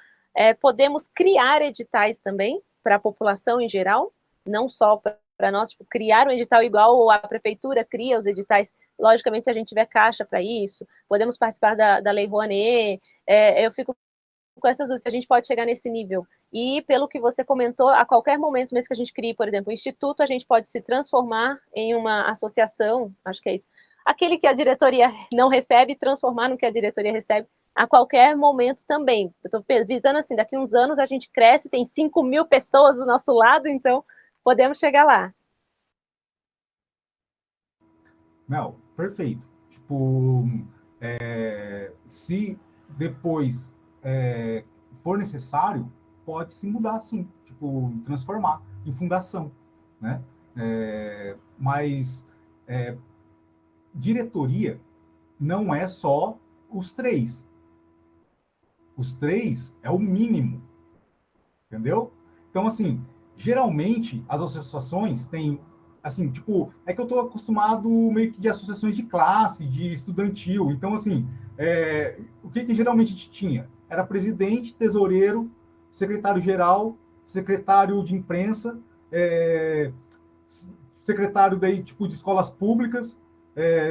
podemos criar editais também para a população em geral, não só para nós, tipo, criar um edital igual a prefeitura cria os editais, logicamente, se a gente tiver caixa para isso, podemos participar da Lei Rouanet, eu fico com essas dúvidas, se a gente pode chegar nesse nível. E, pelo que você comentou, a qualquer momento, mesmo que a gente crie, por exemplo, um instituto, a gente pode se transformar em uma associação, acho que é isso. Aquele que a diretoria não recebe, transformar no que a diretoria recebe a qualquer momento também. Eu estou visando assim, daqui uns anos a gente cresce, tem 5.000 pessoas do nosso lado, então podemos chegar lá. Não, perfeito. Tipo, se depois for necessário, pode se mudar, sim. Tipo, transformar em fundação, né? Mas diretoria não é só os 3. Os 3 é o mínimo, entendeu? Então, assim, geralmente as associações têm, assim, tipo, é que eu estou acostumado meio que de associações de classe, de estudantil. Então, assim, o que geralmente a gente tinha? Era presidente, tesoureiro, secretário-geral, secretário de imprensa, secretário daí, tipo, de escolas públicas,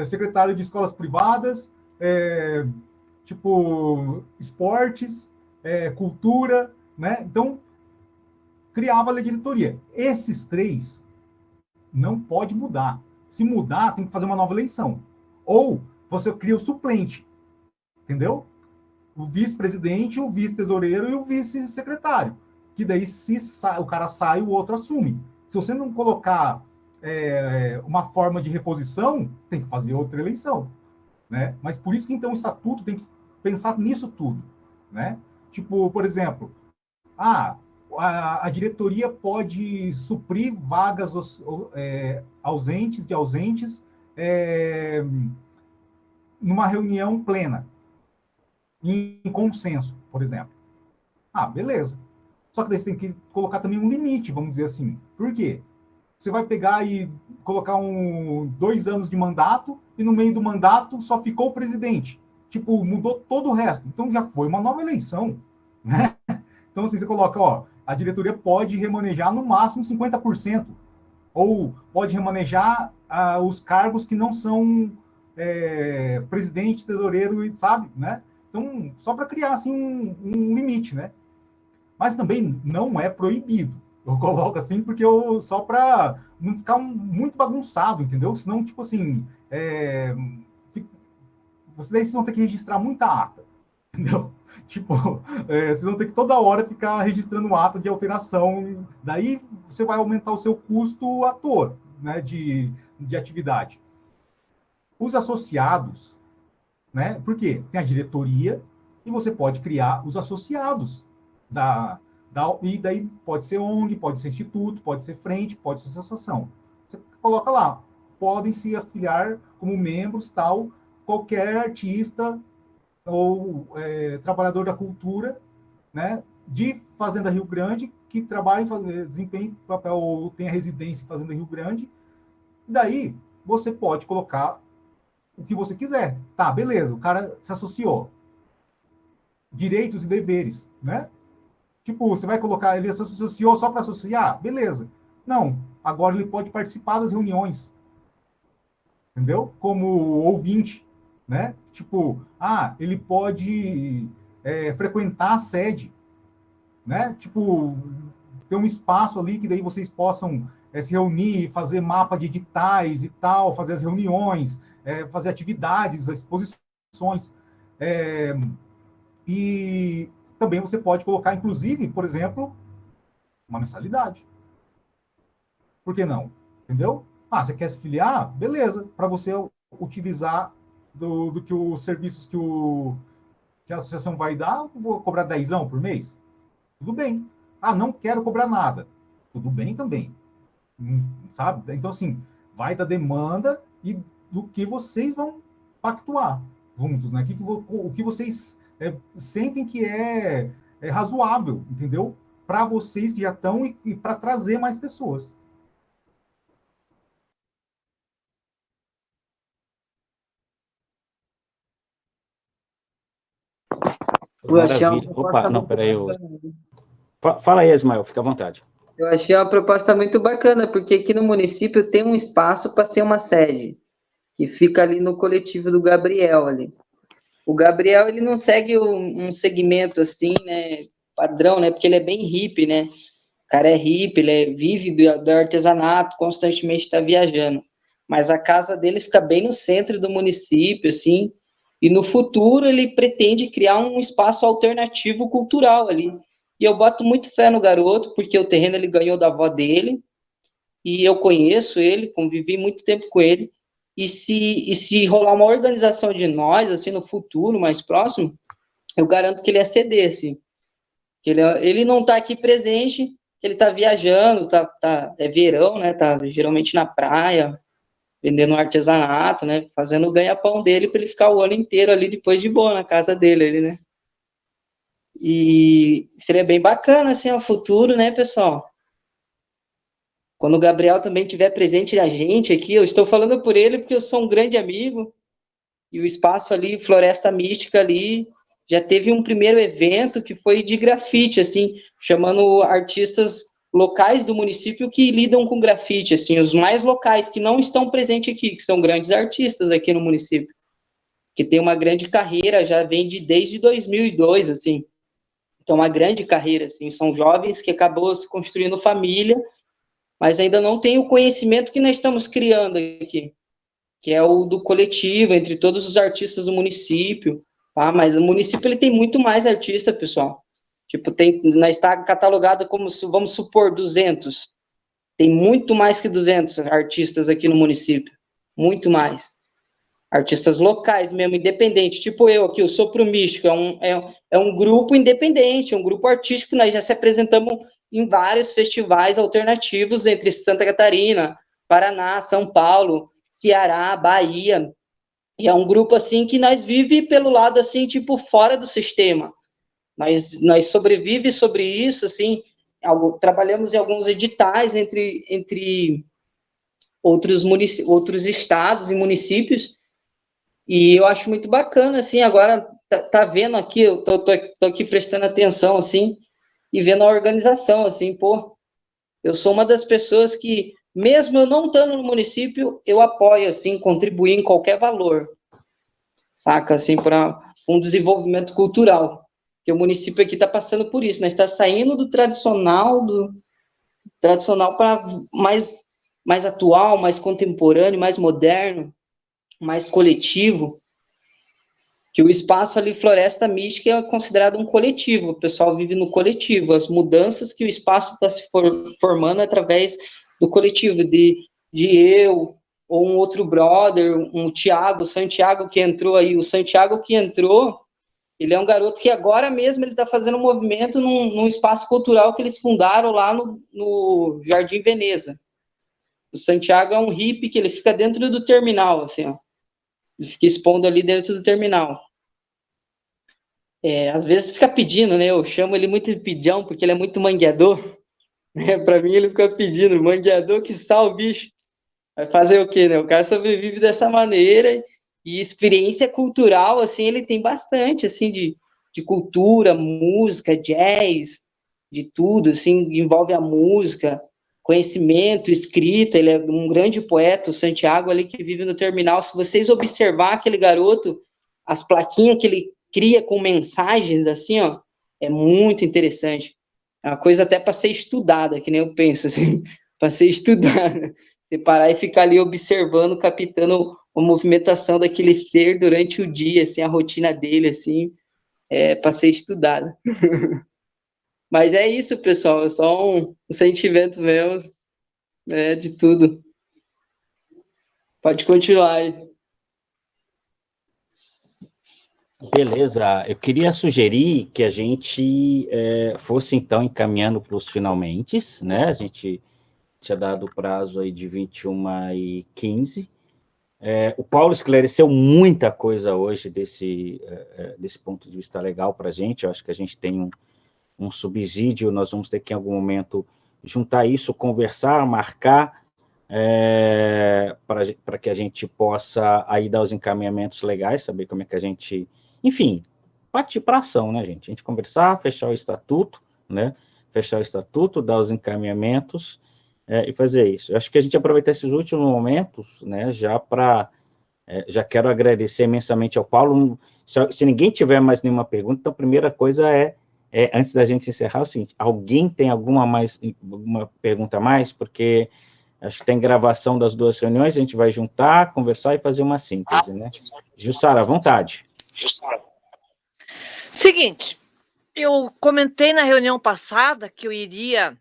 secretário de escolas privadas, tipo, esportes, cultura, né? Então, criava a diretoria. Esses 3 não pode mudar. Se mudar, tem que fazer uma nova eleição. Ou você cria o suplente, entendeu? O vice-presidente, o vice-tesoureiro e o vice-secretário. Que daí, se o cara sai, o outro assume. Se você não colocar uma forma de reposição, tem que fazer outra eleição, né? Mas por isso que, então, o estatuto tem que pensar nisso tudo, né? Tipo, por exemplo, a diretoria pode suprir vagas ausentes numa reunião plena, em consenso, por exemplo. Beleza. Só que daí você tem que colocar também um limite, vamos dizer assim. Por quê? Você vai pegar e colocar 2 anos de mandato e no meio do mandato só ficou o presidente. Tipo, mudou todo o resto. Então já foi uma nova eleição, né? Então, assim, você coloca, a diretoria pode remanejar no máximo 50%, ou pode remanejar os cargos que não são presidente, tesoureiro, sabe, né? Então, só para criar, assim, um limite, né? Mas também não é proibido. Eu coloco assim porque só para não ficar muito bagunçado, entendeu? Senão, tipo assim, vocês vão ter que registrar muita ata, entendeu? Tipo, vocês vão ter que toda hora ficar registrando ata de alteração, daí você vai aumentar o seu custo à toa, né, de atividade. Os associados, né, por quê? Tem a diretoria e você pode criar os associados e daí pode ser ONG, pode ser instituto, pode ser frente, pode ser associação. Você coloca lá, podem se afiliar como membros, tal, qualquer artista ou trabalhador da cultura, né, de Fazenda Rio Grande, que trabalha, desempenha papel ou tenha residência em Fazenda Rio Grande. Daí você pode colocar o que você quiser. Tá, beleza, o cara se associou. Direitos e deveres, né? Tipo, você vai colocar, ele se associou só para associar? Beleza. Não, agora ele pode participar das reuniões. Entendeu? Como ouvinte, né? Tipo, ele pode frequentar a sede, né? Tipo, ter um espaço ali que daí vocês possam se reunir, fazer mapa de editais e tal, fazer as reuniões, fazer atividades, exposições. E também você pode colocar, inclusive, por exemplo, uma mensalidade. Por que não? Entendeu? Você quer se filiar? Beleza. Para você utilizar do que os serviços que a associação vai dar, vou cobrar 10 por mês? Tudo bem. Não quero cobrar nada. Tudo bem também. Sabe? Então, assim, vai da demanda e do que vocês vão pactuar juntos, né? O que vocês sentem que é razoável, entendeu? Para vocês que já estão e para trazer mais pessoas. Maravilha. Opa, não, peraí. Fala aí, Ismael, fica à vontade. Eu achei uma proposta muito bacana, porque aqui no município tem um espaço para ser uma sede, que fica ali no coletivo do Gabriel ali. O Gabriel, ele não segue um segmento assim, né, padrão, né, porque ele é bem hippie, né, o cara é hippie, ele vive do artesanato, constantemente está viajando, mas a casa dele fica bem no centro do município, assim, e no futuro ele pretende criar um espaço alternativo cultural ali, e eu boto muito fé no garoto, porque o terreno ele ganhou da avó dele, e eu conheço ele, convivi muito tempo com ele, e se rolar uma organização de nós, assim, no futuro, mais próximo, eu garanto que ele ia ceder, assim. Que ele não está aqui presente, ele está viajando, é verão, né, tá geralmente na praia, vendendo artesanato, né, fazendo o ganha-pão dele para ele ficar o ano inteiro ali depois de boa na casa dele, ali, né. E seria bem bacana, assim, o futuro, né, pessoal? Quando o Gabriel também estiver presente a gente aqui, eu estou falando por ele porque eu sou um grande amigo, e o espaço ali, Floresta Mística ali, já teve um primeiro evento que foi de grafite, assim, chamando artistas locais do município que lidam com grafite, assim, os mais locais, que não estão presentes aqui, que são grandes artistas aqui no município, que tem uma grande carreira, já vem desde 2002, assim, então uma grande carreira, assim, são jovens que acabou se construindo família, mas ainda não tem o conhecimento que nós estamos criando aqui, que é o do coletivo, entre todos os artistas do município, tá? Mas o município ele tem muito mais artista, pessoal. Tipo, nós está catalogado como, vamos supor, 200. Tem muito mais que 200 artistas aqui no município, muito mais. Artistas locais mesmo, independente, tipo eu aqui, o Sopro Místico, é um grupo independente, um grupo artístico, nós já se apresentamos em vários festivais alternativos entre Santa Catarina, Paraná, São Paulo, Ceará, Bahia, e é um grupo, assim, que nós vive pelo lado, assim, tipo, fora do sistema, nós sobrevive sobre isso, assim, trabalhamos em alguns editais entre outros estados e municípios, e eu acho muito bacana, assim, agora tá vendo aqui, eu tô aqui prestando atenção, assim, e vendo a organização, assim, pô, eu sou uma das pessoas que, mesmo eu não estando no município, eu apoio, assim, contribuir em qualquer valor, saca, assim, para um desenvolvimento cultural, que o município aqui está passando por isso, né, está saindo do tradicional para mais atual, mais contemporâneo, mais moderno, mais coletivo, que o espaço ali, Floresta Mística, é considerado um coletivo, o pessoal vive no coletivo, as mudanças que o espaço está se formando através do coletivo, de eu, ou um outro brother, um Thiago, o Santiago que entrou aí, o Santiago que entrou, ele é um garoto que agora mesmo ele está fazendo um movimento num espaço cultural que eles fundaram lá no Jardim Veneza. O Santiago é um hippie que ele fica dentro do terminal, assim, ó. Ele fica expondo ali dentro do terminal. Às vezes fica pedindo, né? Eu chamo ele muito de pedião, porque ele é muito mangueador. Né? Para mim, ele fica pedindo, mangueador que sal, bicho. Vai fazer o quê, né? O cara sobrevive dessa maneira e experiência cultural, assim, ele tem bastante, assim, de cultura, música, jazz, de tudo, assim, envolve a música, conhecimento, escrita, ele é um grande poeta, o Santiago ali que vive no terminal, se vocês observar aquele garoto, as plaquinhas que ele cria com mensagens, assim, ó, é muito interessante, é uma coisa até para ser estudada, que nem eu penso, assim, para ser estudada, você parar e ficar ali observando, captando a movimentação daquele ser durante o dia, assim, a rotina dele, assim, para ser estudada. Mas é isso, pessoal, é só um sentimento mesmo, né, de tudo. Pode continuar aí. Beleza, eu queria sugerir que a gente fosse, então, encaminhando para os finalmente, né? A gente tinha dado o prazo aí de 21h15. O Paulo esclareceu muita coisa hoje desse ponto de vista legal para a gente. Eu acho que a gente tem um subsídio, nós vamos ter que, em algum momento, juntar isso, conversar, marcar, para que a gente possa aí dar os encaminhamentos legais, saber como é que a gente... Enfim, partir para ação, né, gente? A gente conversar, fechar o estatuto, né? Fechar o estatuto, dar os encaminhamentos e fazer isso. Eu acho que a gente aproveitar esses últimos momentos, né, já quero agradecer imensamente ao Paulo. Se ninguém tiver mais nenhuma pergunta, então a primeira coisa antes da gente encerrar, é o seguinte: alguém tem alguma pergunta a mais? Porque acho que tem gravação das duas reuniões, a gente vai juntar, conversar e fazer uma síntese, né? Jussara, à vontade. Seguinte, eu comentei na reunião passada que eu iria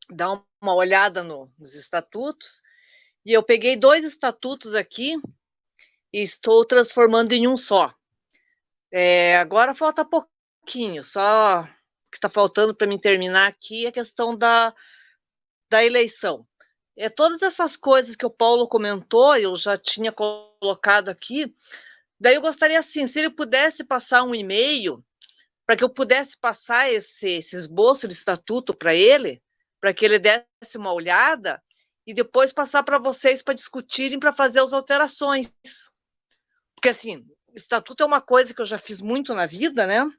dar uma olhada nos estatutos, e eu peguei 2 estatutos aqui e estou transformando em um só. Agora falta pouquinho, só o que está faltando para mim terminar aqui é a questão da eleição. Todas essas coisas que o Paulo comentou, eu já tinha colocado aqui, daí eu gostaria, assim, se ele pudesse passar um e-mail, para que eu pudesse passar esse esboço de estatuto para ele, para que ele desse uma olhada, e depois passar para vocês para discutirem, para fazer as alterações. Porque, assim, estatuto é uma coisa que eu já fiz muito na vida, né?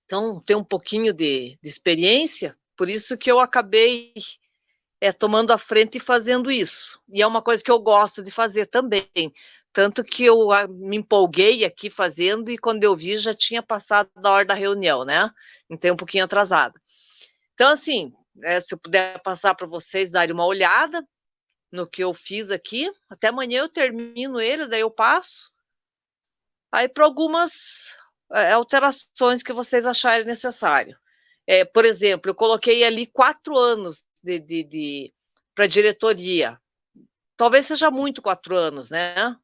Então, tem um pouquinho de experiência, por isso que eu acabei tomando a frente e fazendo isso. E é uma coisa que eu gosto de fazer também. Tanto que eu me empolguei aqui fazendo, e quando eu vi, já tinha passado da hora da reunião, né? Então, um pouquinho atrasada. Então, assim, se eu puder passar para vocês darem uma olhada no que eu fiz aqui, até amanhã eu termino ele, daí eu passo. Aí, para algumas alterações que vocês acharem necessário. Por exemplo, eu coloquei ali 4 anos para a diretoria. Talvez seja muito 4 anos, né?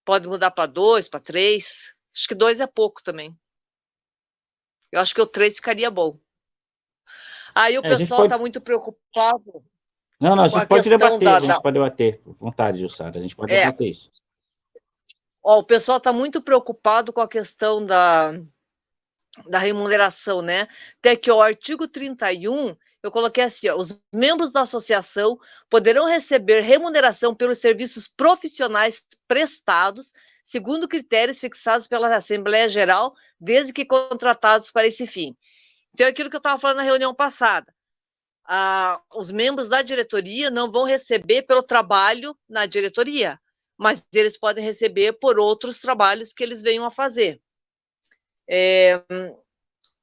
Pode mudar para 2, para 3. Acho que 2 é pouco também. Eu acho que o 3 ficaria bom. Aí o A gente pessoal está pode... muito preocupado Não, a com a gente pode questão debater, a gente pode debater, à vontade, Jussara, a gente pode debater isso. Ó, o pessoal está muito preocupado com a questão da remuneração, né? Até que o artigo 31, eu coloquei assim, ó, os membros da associação poderão receber remuneração pelos serviços profissionais prestados, segundo critérios fixados pela Assembleia Geral, desde que contratados para esse fim. Então, é aquilo que eu estava falando na reunião passada. Os membros da diretoria não vão receber pelo trabalho na diretoria, mas eles podem receber por outros trabalhos que eles venham a fazer.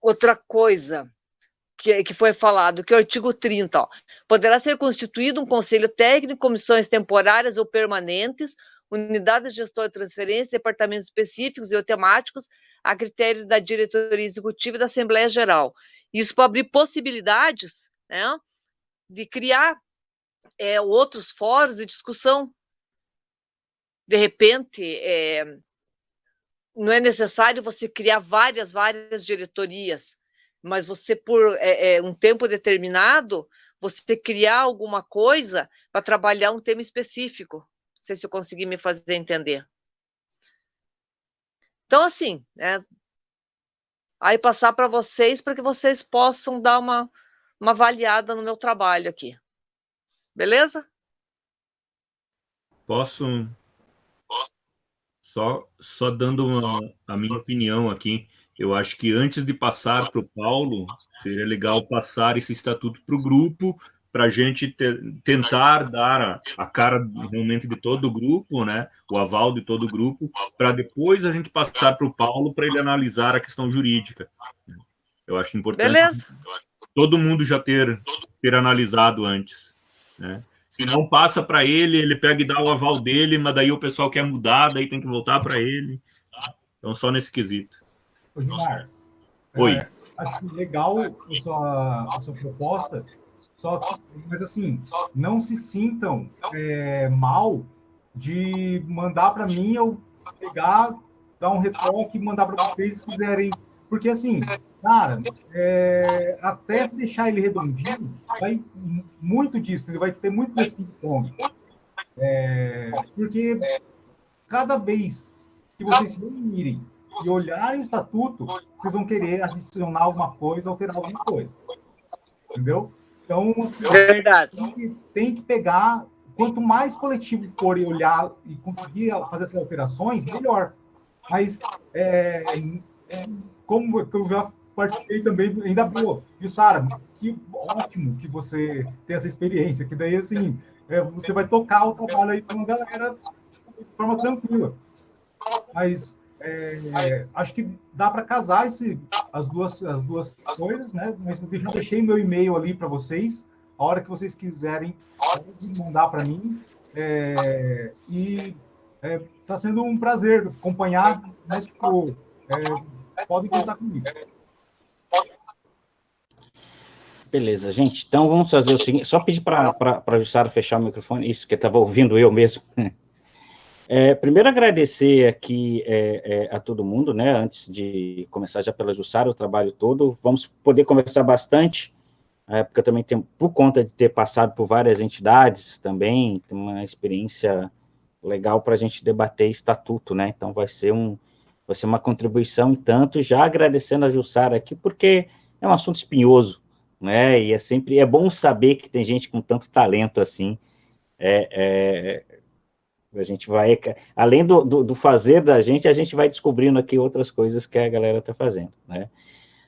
Outra coisa que foi falado, que é o artigo 30, ó, poderá ser constituído um conselho técnico, comissões temporárias ou permanentes, unidades de gestão de transferência, departamentos específicos e temáticos, a critério da diretoria executiva e da Assembleia Geral. Isso para abrir possibilidades, né, de criar outros fóruns de discussão. De repente, não é necessário você criar várias diretorias, mas você, por um tempo determinado, você criar alguma coisa para trabalhar um tema específico. Não sei se eu consegui me fazer entender. Então, assim, aí passar para vocês, para que vocês possam dar uma avaliada no meu trabalho aqui. Beleza? Posso, só dando a minha opinião aqui, eu acho que antes de passar para o Paulo, seria legal passar esse estatuto para o grupo, para a gente tentar dar a cara realmente de todo o grupo, né? O aval de todo o grupo, para depois a gente passar para o Paulo para ele analisar a questão jurídica. Eu acho importante todo mundo já ter analisado antes, né? Se não passa para ele, ele pega e dá o aval dele, mas daí o pessoal quer mudar, daí tem que voltar para ele. Então, só nesse quesito. Ô, Gilmar, Oi. Acho legal a sua proposta, mas assim, não se sintam mal de mandar para mim, eu pegar, dar um retoque e mandar para vocês se quiserem. Porque assim, cara, até deixar ele redondinho, vai muito disso, ele vai ter muito desse ping-pong. Porque cada vez que vocês se reunirem e olharem o estatuto, vocês vão querer adicionar alguma coisa, alterar alguma coisa. Entendeu? Então, assim, verdade. Tem que pegar, quanto mais coletivo for e olhar e conseguir fazer essas alterações, melhor. Mas, como eu já participei também, ainda boa. E Sara, que ótimo que você tem essa experiência, que daí, assim, você vai tocar o trabalho aí com a galera de forma tranquila. Mas acho que dá para casar as duas coisas, né? Mas eu já deixei meu e-mail ali para vocês. A hora que vocês quiserem, mandar para mim. E está sendo um prazer acompanhar, né? Tipo, podem contar comigo. Beleza, gente. Então vamos fazer o seguinte, só pedir para a Jussara fechar o microfone, isso que eu estava ouvindo eu mesmo. Primeiro agradecer aqui a todo mundo, né? Antes de começar já pela Jussara, o trabalho todo. Vamos poder conversar bastante, porque eu também tenho, por conta de ter passado por várias entidades também, tem uma experiência legal para a gente debater estatuto, né? Então vai ser uma contribuição, tanto já agradecendo a Jussara aqui, porque é um assunto espinhoso, né? E sempre bom saber que tem gente com tanto talento assim. A gente vai, além do fazer da gente, a gente vai descobrindo aqui outras coisas que a galera está fazendo, né?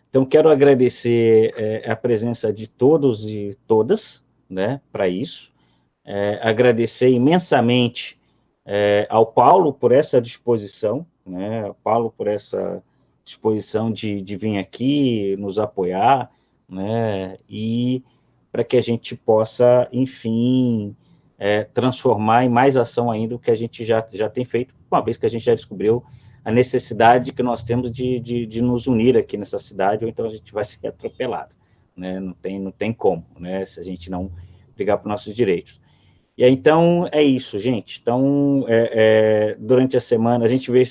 Então, quero agradecer a presença de todos e todas, né, para isso. Agradecer imensamente ao Paulo por essa disposição, né, ao Paulo por essa disposição de vir aqui nos apoiar, né, e para que a gente possa, enfim, transformar em mais ação ainda o que a gente já tem feito, uma vez que a gente já descobriu a necessidade que nós temos de nos unir aqui nessa cidade, ou então a gente vai ser atropelado, né? Não tem como, né? Se a gente não brigar por nossos direitos. E aí, então, é isso, gente. Então, durante a semana, a gente vê...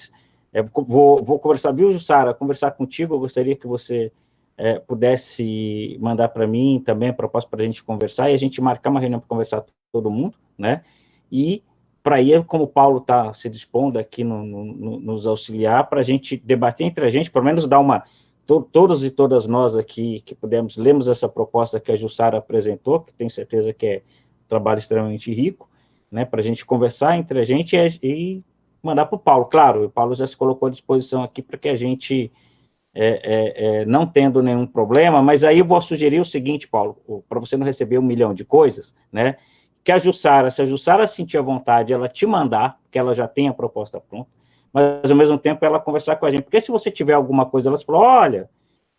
vou conversar, viu, Jussara? Conversar contigo, eu gostaria que você pudesse mandar para mim também a proposta para a gente conversar, e a gente marcar uma reunião para conversar com todo mundo, né? E para ir, como o Paulo está se dispondo aqui nos auxiliar, para a gente debater entre a gente, pelo menos dar uma... todos e todas nós aqui que pudemos, lemos essa proposta que a Jussara apresentou, que tenho certeza que é um trabalho extremamente rico, né, para a gente conversar entre a gente e mandar para o Paulo. Claro, o Paulo já se colocou à disposição aqui para que a gente, não tendo nenhum problema, mas aí eu vou sugerir o seguinte, Paulo, para você não receber 1 milhão de coisas, né, que a Jussara, se a Jussara sentir a vontade, ela te mandar, porque ela já tem a proposta pronta, mas ao mesmo tempo ela conversar com a gente, porque se você tiver alguma coisa, ela falou, olha,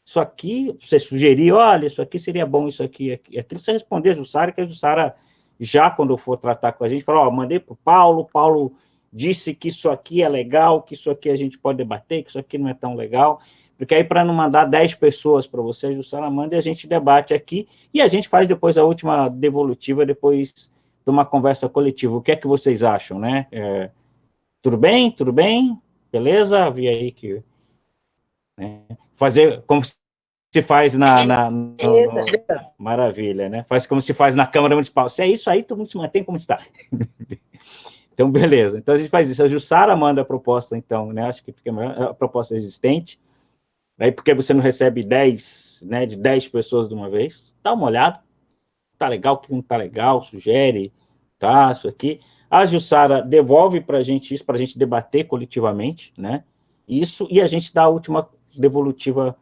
isso aqui, você sugerir, olha, isso aqui seria bom, isso aqui, aquilo, você responder a Jussara, que a Jussara, já quando for tratar com a gente, falou, mandei para o Paulo disse que isso aqui é legal, que isso aqui a gente pode debater, que isso aqui não é tão legal, porque aí para não mandar 10 pessoas para você, a Jussara manda e a gente debate aqui, e a gente faz depois a última devolutiva, depois de uma conversa coletiva. O que é que vocês acham, né? Tudo bem? Tudo bem? Beleza? Vi aí que... Né? Fazer como se faz maravilha, né? Faz como se faz na Câmara Municipal. Se é isso aí, todo mundo se mantém como está. Então, beleza. Então, a gente faz isso. A Jussara manda a proposta, então, né? Acho que fica melhor, a proposta existente. Aí, porque você não recebe 10, né? De 10 pessoas de uma vez. Dá uma olhada. Tá legal, o que não tá legal, sugere, tá? Isso aqui. A Jussara devolve para a gente isso, para a gente debater coletivamente, né? Isso, e a gente dá a última devolutiva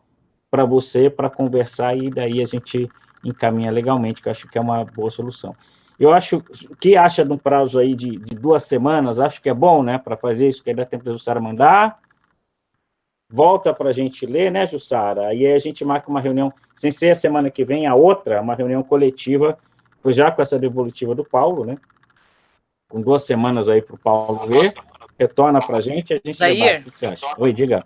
para você, para conversar, e daí a gente encaminha legalmente, que eu acho que é uma boa solução. Eu acho, o que acha de um prazo aí de 2 semanas, acho que é bom, né, para fazer isso, que aí dá tempo da Jussara mandar, volta para a gente ler, né, Jussara? Aí a gente marca uma reunião, sem ser a semana que vem, a outra, uma reunião coletiva, já com essa devolutiva do Paulo, né, com 2 semanas aí para o Paulo ver, retorna para a gente Daí, debate. O que você acha? Oi, diga.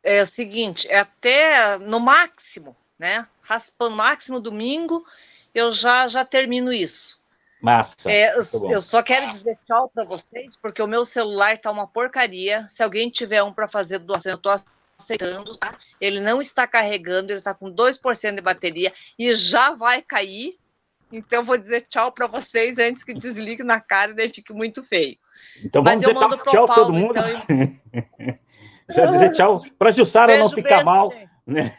É o seguinte, é até no máximo, né? Raspando máximo domingo, eu já termino isso. Massa. Eu só quero dizer tchau para vocês, porque o meu celular tá uma porcaria. Se alguém tiver um para fazer doação, eu tô aceitando, tá? Ele não está carregando, ele está com 2% de bateria e já vai cair. Então, eu vou dizer tchau para vocês antes que desligue na cara e daí fique muito feio. Então, mas eu mando tchau Paulo, todo mundo. Então, já dizer tchau para a Jussara não ficar mal. Gente. Né?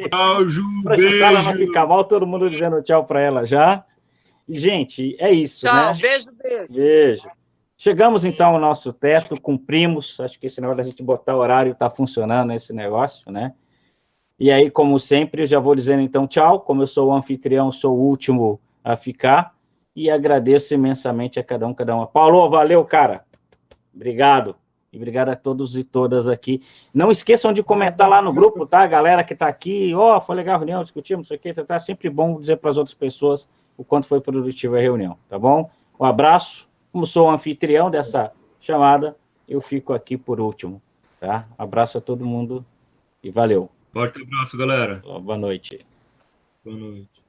Tchau, Ju, para a Jussara não ficar mal, todo mundo dizendo tchau para ela já. E, gente, é isso, tchau, né? Beijo. Chegamos, então, ao nosso teto, cumprimos. Acho que esse negócio da gente botar horário está funcionando, esse negócio, né? E aí, como sempre, eu já vou dizendo, então, tchau. Como eu sou o anfitrião, sou o último a ficar. E agradeço imensamente a cada uma. Paulo, valeu, cara. Obrigado. E obrigado a todos e todas aqui. Não esqueçam de comentar lá no grupo, tá? A galera que está aqui, foi legal a reunião, discutimos isso aqui, tá sempre bom dizer para as outras pessoas o quanto foi produtiva a reunião, tá bom? Um abraço. Como sou o anfitrião dessa chamada, eu fico aqui por último, tá? Abraço a todo mundo e valeu. Forte abraço, galera. Boa noite. Boa noite.